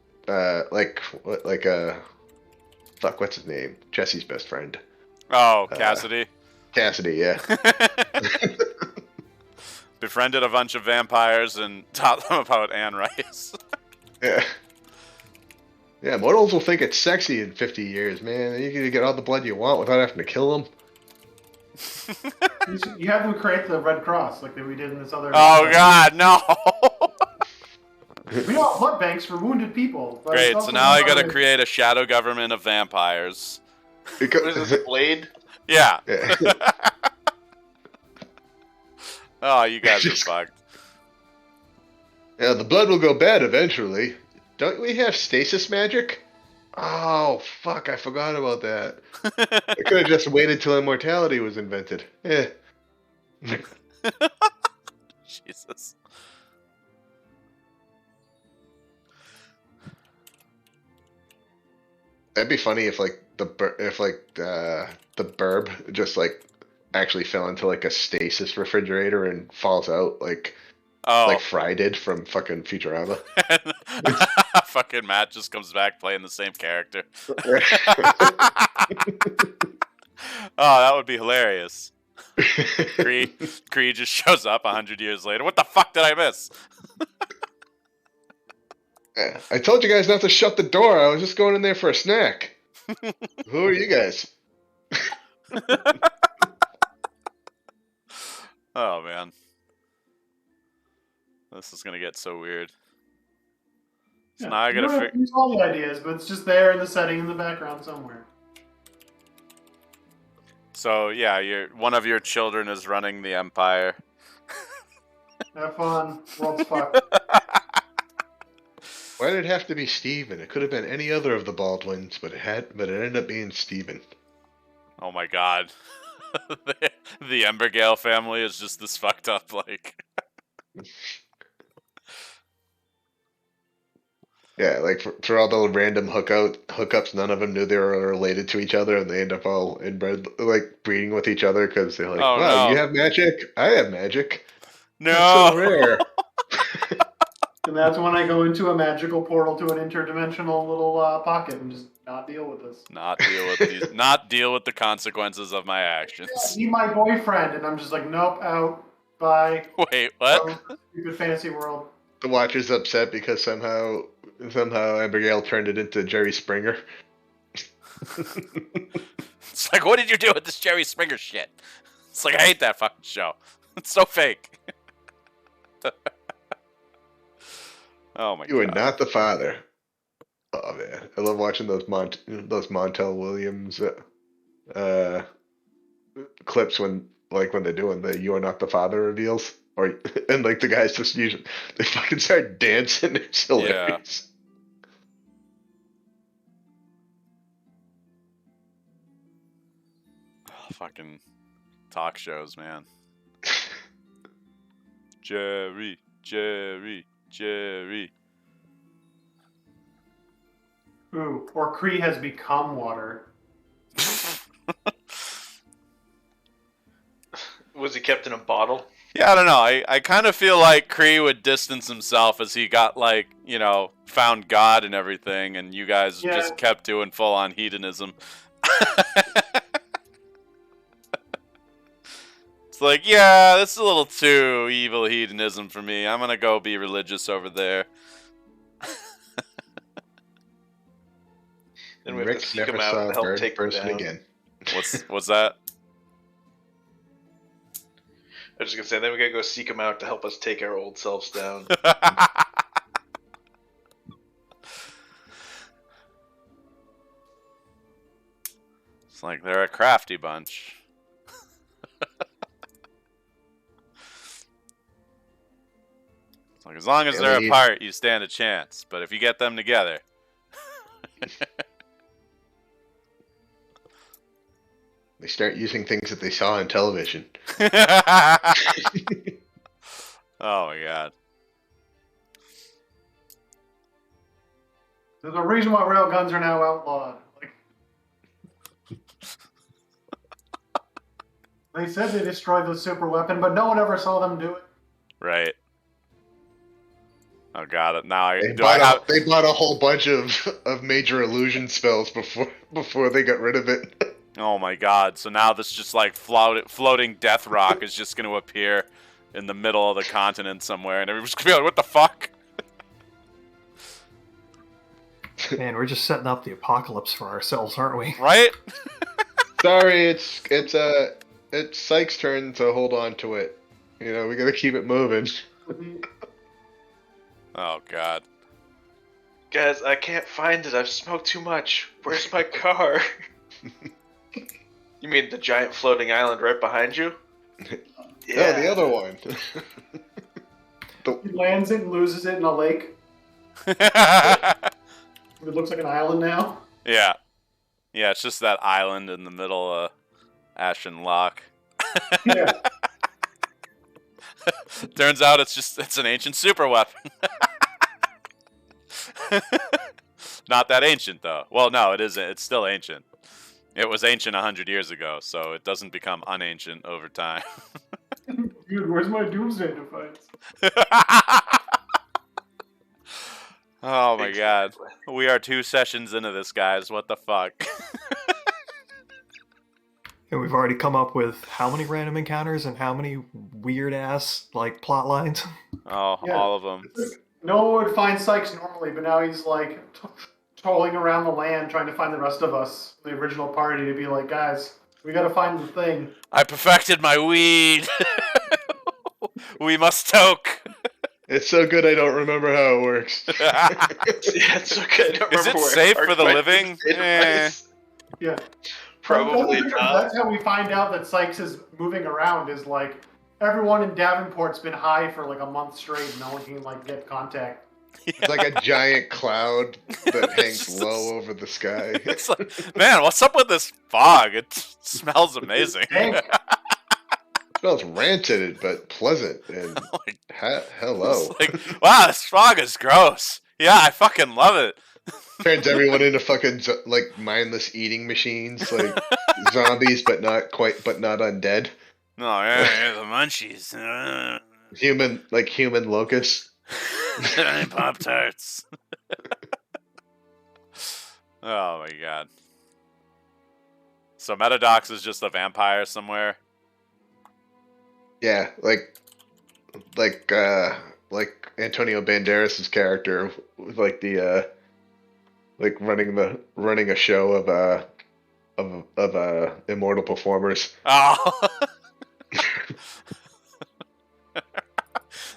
what's his name? Jesse's best friend. Oh, Cassidy. Cassidy, yeah. Befriended a bunch of vampires and taught them about Anne Rice. Yeah. Yeah, mortals will think it's sexy in 50 years, man. You can get all the blood you want without having to kill them. You have them create the Red Cross like we did in this other. Oh god, no! We want blood banks for wounded people. But Great, so now I gotta create a shadow government of vampires. What is this, Blade? Yeah. Yeah. Oh, you guys are fucked. Yeah, the blood will go bad eventually. Don't we have stasis magic? Oh, fuck, I forgot about that. I could have just waited till immortality was invented. Yeah. Jesus. That'd be funny if the burb just like actually fell into like a stasis refrigerator and falls out like Fry did from fucking Futurama. Fucking Matt just comes back playing the same character. Oh, that would be hilarious. Kree just shows up 100 years later. What the fuck did I miss? I told you guys not to shut the door. I was just going in there for a snack. Who are you guys? Oh, man. This is going to get so weird. So now I got to use all the ideas, but it's just there in the setting in the background somewhere. So, yeah, one of your children is running the empire. Have fun. World's fucked. Why did it have to be Steven? It could have been any other of the Baldwins, but it ended up being Steven. Oh my god. The Embergale family is just this fucked up, like... Yeah, like for all the random hookups, none of them knew they were related to each other, and they end up all inbred, like breeding with each other because they're like, Oh, "Wow, no. you have magic, I have magic. No! It's so rare." And that's when I go into a magical portal to an interdimensional little pocket and just not deal with this. Not deal with the consequences of my actions. Be my boyfriend, and I'm just like, nope, out, bye. Wait, what? Stupid fantasy world. The Watcher's upset because somehow Abigail turned it into Jerry Springer. It's like, what did you do with this Jerry Springer shit? It's like, I hate that fucking show. It's so fake. Oh my god. You are not the father. Oh man, I love watching those Montel Williams clips when they're doing the "You are not the father" reveals, and like the guys just usually they fucking start dancing. It's hilarious. Fucking talk shows, man. Jerry. Ooh, or Kree has become water. Was he kept in a bottle? Yeah, I don't know. I kind of feel like Kree would distance himself as he got, like, you know, found God and everything, and you guys just kept doing full-on hedonism. It's like, yeah, this is a little too evil hedonism for me. I'm gonna go be religious over there. Then we have Rick to seek never him out saw and a help third take him person down. again. What's that? I was just gonna say, then we gotta go seek him out to help us take our old selves down. It's like they're a crafty bunch. It's like as long as they're apart, you stand a chance. But if you get them together, They start using things that they saw on television. oh my god. There's a reason why railguns are now outlawed. They said they destroyed the super weapon, but no one ever saw them do it. Right. Oh god, now They bought a whole bunch of major illusion spells before they got rid of it. Oh my god, so now this just like floating death rock is just gonna appear in the middle of the continent somewhere, and everyone's gonna be like, what the fuck? Man, we're just setting up the apocalypse for ourselves, aren't we? Right? Sorry, it's Sykes' turn to hold on to it. You know, we gotta keep it moving. Oh god. Guys, I can't find it. I've smoked too much. Where's my car? You mean the giant floating island right behind you? Yeah, the other one. He lands it and loses it in a lake. It looks like an island now. Yeah. Yeah, it's just that island in the middle of Ashen Loch. Yeah. Turns out it's an ancient super weapon. Not that ancient though. Well, no, it isn't. It's still ancient. It was ancient 100 years ago, so it doesn't become unancient over time. Dude, where's my doomsday device? Oh my god. We are 2 sessions into this, guys. What the fuck? And we've already come up with how many random encounters and how many weird ass like plot lines. Oh, Yeah. all of them. No one would find Sykes normally, but now he's like tolling around the land trying to find the rest of us, the original party, to be like, guys, we gotta find the thing. I perfected my weed. We must toke. It's so good I don't remember how it works. Yeah, it's okay. I don't Is it remember where safe I for the parked my living? doomsday Eh. device. Yeah. Probably not. That's how we find out that Sykes is moving around, is like, everyone in Davenport's been high for like a month straight, and no one can like get contact. It's like a giant cloud that hangs It's low over the sky. It's like, man, what's up with this fog? It smells amazing. Dank. It smells rancid but pleasant. And Like, hello. it's like, wow, this fog is gross. Yeah, I fucking love it. Turns everyone into fucking like mindless eating machines, like zombies, but not undead. No, yeah, the munchies. Human locusts. Pop tarts. Oh my god. So Metadox is just a vampire somewhere. Yeah, like Antonio Banderas' character with like the like running a show of immortal performers. Oh.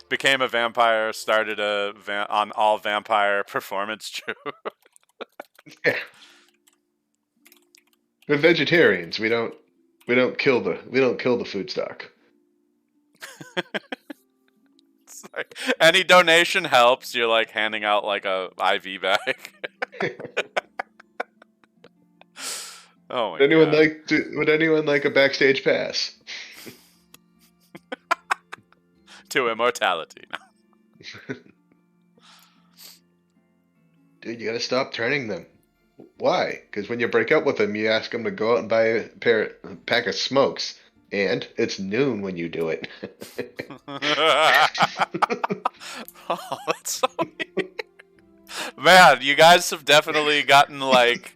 Became a vampire, started a on all vampire performance troupe. Yeah. We're vegetarians. We don't kill the food stock. It's like, any donation helps. You're like handing out like a IV bag. Oh my god. Would anyone like a backstage pass? To immortality. Dude, you gotta stop turning them. Why? Because when you break up with them, you ask them to go out and buy a pack of smokes, and it's noon when you do it. Oh, that's so weird. Man, you guys have definitely gotten like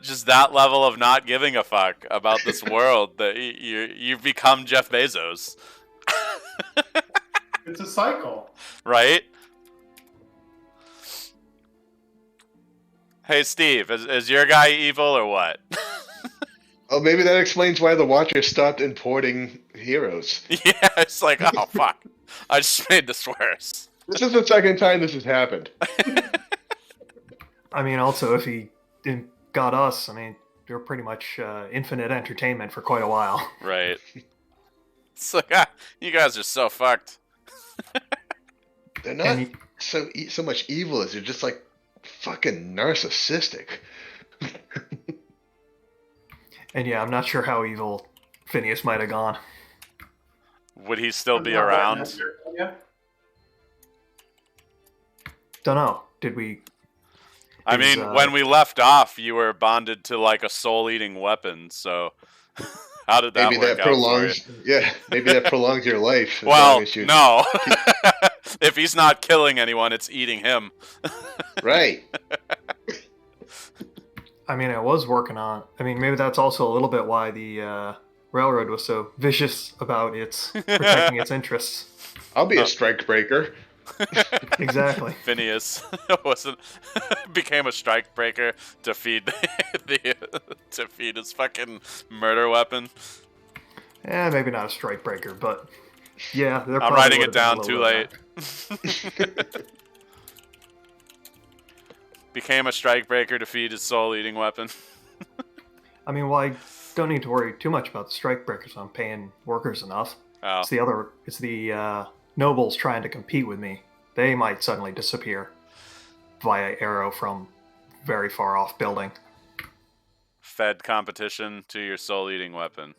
just that level of not giving a fuck about this world that you've become Jeff Bezos. It's a cycle. Right? Hey, Steve, is your guy evil or what? Oh, maybe that explains why the Watcher stopped importing heroes. Yeah, it's like, oh, fuck. I just made this worse. This is the second time this has happened. I mean, also, if he didn't got us, I mean, you're pretty much infinite entertainment for quite a while. Right. It's like, you guys are so fucked. They're not so much evil as they're just like fucking narcissistic. And yeah, I'm not sure how evil Phineas might have gone. Would he still be around? Yeah. Don't know. Did we? I mean, when we left off, you were bonded to like a soul-eating weapon. So, how did that work out for you? Yeah, maybe that prolongs your life. Well, no. If he's not killing anyone, it's eating him. Right. I mean, I was working on. I mean, maybe that's also a little bit why the railroad was so vicious about its protecting its interests. I'll be a strike breaker. Exactly. Phineas became a strike breaker to feed to feed his fucking murder weapon. Yeah, maybe not a strike breaker, but yeah, I'm writing it down too late. Became a strike breaker to feed his soul-eating weapon. I mean, well, I don't need to worry too much about the strike breakers. I'm paying workers enough. Oh. It's the nobles trying to compete with me. They might suddenly disappear via arrow from very far off building. Fed competition to your soul-eating weapon.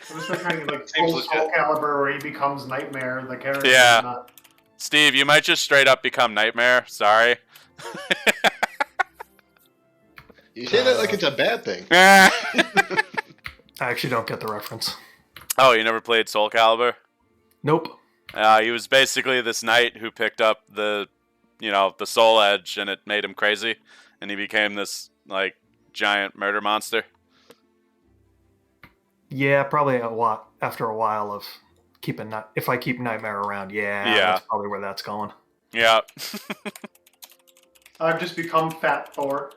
I'm just picturing like full Soul Calibur where he becomes Nightmare, the character. Yeah. Not... Steve, you might just straight up become Nightmare. Sorry. You say that like it's a bad thing. I actually don't get the reference. Oh, you never played Soul Calibur? Nope. He was basically this knight who picked up the Soul Edge, and it made him crazy, and he became this like giant murder monster. Yeah, probably after a while of keeping if I keep Nightmare around, yeah, that's probably where that's going. Yeah. I've just become Fat Thor.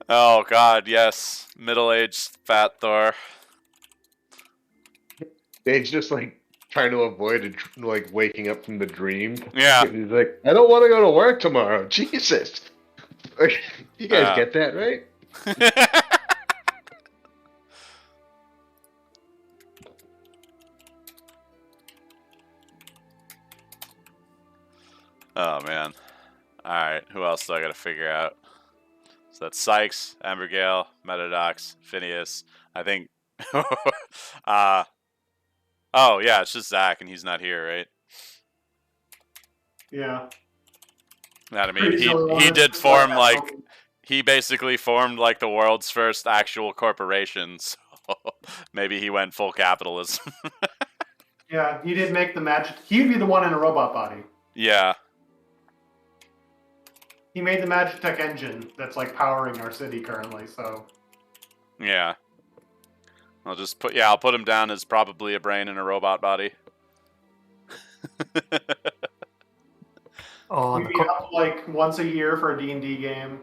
Oh God, yes, middle-aged fat Thor. Dave's just like trying to avoid like waking up from the dream. Yeah. He's like, I don't want to go to work tomorrow. Jesus. Like, you guys get that, right? Oh man. All right, who else do I gotta figure out? So that's Sykes, Ambergale, Metadox, Phineas. I think. Oh yeah, it's just Zach, and he's not here, right? Yeah. I mean, Pretty silly one. he did Just form that like moment. he basically formed like the world's first actual corporation. So maybe he went full capitalism. Yeah, he did make the magic. He'd be the one in a robot body. Yeah. He made the Magitech engine that's like powering our city currently. So Yeah. I'll put him down as probably a brain in a robot body. Oh, we'd be up like once a year for a D&D game.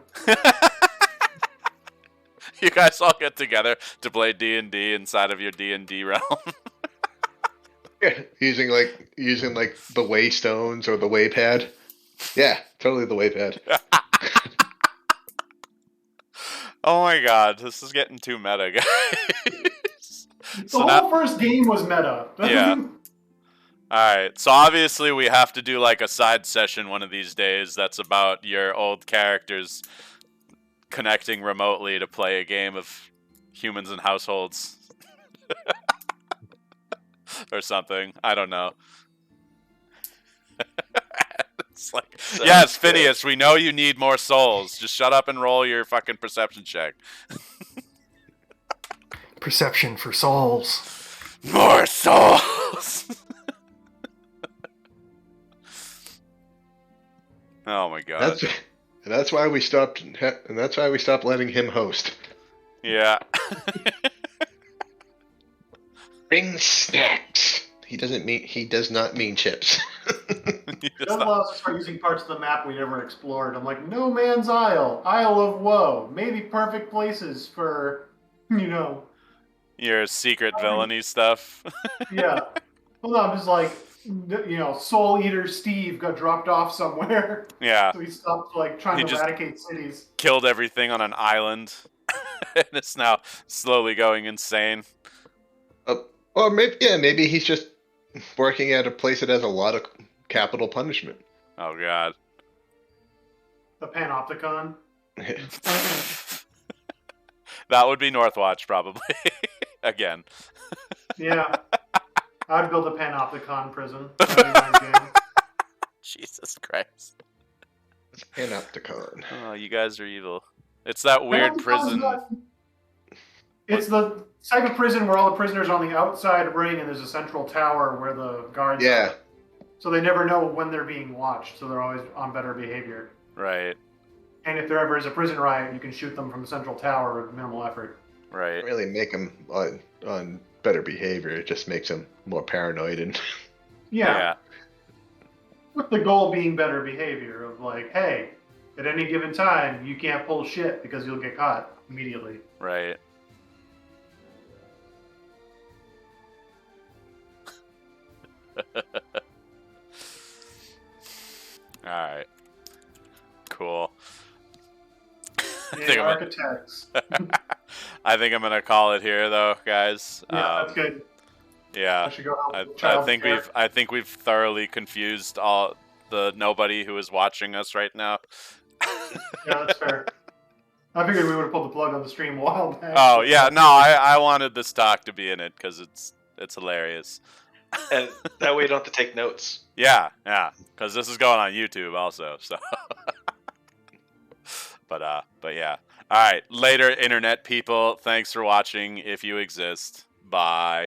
You guys all get together to play D&D inside of your D&D realm. Yeah, using the Waystones or the Waypad. Yeah, totally the Waypad. Oh my god, this is getting too meta, guys. The whole first game was meta. Yeah. Alright, so obviously we have to do like a side session one of these days that's about your old characters connecting remotely to play a game of humans and households. Or something. I don't know. It's like, yes, Phineas, we know you need more souls. Just shut up and roll your fucking perception check. Perception for souls. More souls! Oh my god. That's why we stopped. And that's why we stopped letting him host. Yeah. Bring snacks. He does not mean chips. It doesn't allow us to start using parts of the map we never explored. I'm like, No Man's Isle, Isle of Woe, maybe perfect places for, Your secret villainy stuff. Yeah. Well, no, I'm just like, Soul Eater Steve got dropped off somewhere. Yeah. So he stopped trying to eradicate cities. Killed everything on an island. And it's now slowly going insane. Or maybe he's just working at a place that has a lot of capital punishment. Oh god. The Panopticon. That would be Northwatch, probably. Again. Yeah. I'd build a Panopticon prison. That'd be my game. Jesus Christ. Panopticon. Oh, you guys are evil. It's that weird prison. It's the type of prison where all the prisoners are on the outside ring and there's a central tower where the guards are. So they never know when they're being watched, so they're always on better behavior. Right. And if there ever is a prison riot, you can shoot them from the central tower with minimal effort. Right. Really make them on better behavior. It just makes them more paranoid and. Yeah. With the goal being better behavior of hey, at any given time, you can't pull shit because you'll get caught immediately. Right. Alright. Cool. Architects. I think I'm gonna call it here, though, guys. Yeah, that's good. Yeah, I should go help I think we've thoroughly confused all the nobody who is watching us right now. Yeah, that's fair. I figured we would have pulled the plug on the stream a while back. Oh yeah, no, I wanted this talk to be in it because it's hilarious. And that way you don't have to take notes. Yeah, because this is going on YouTube also. So, but yeah. All right, later, internet people. Thanks for watching. If you exist, bye.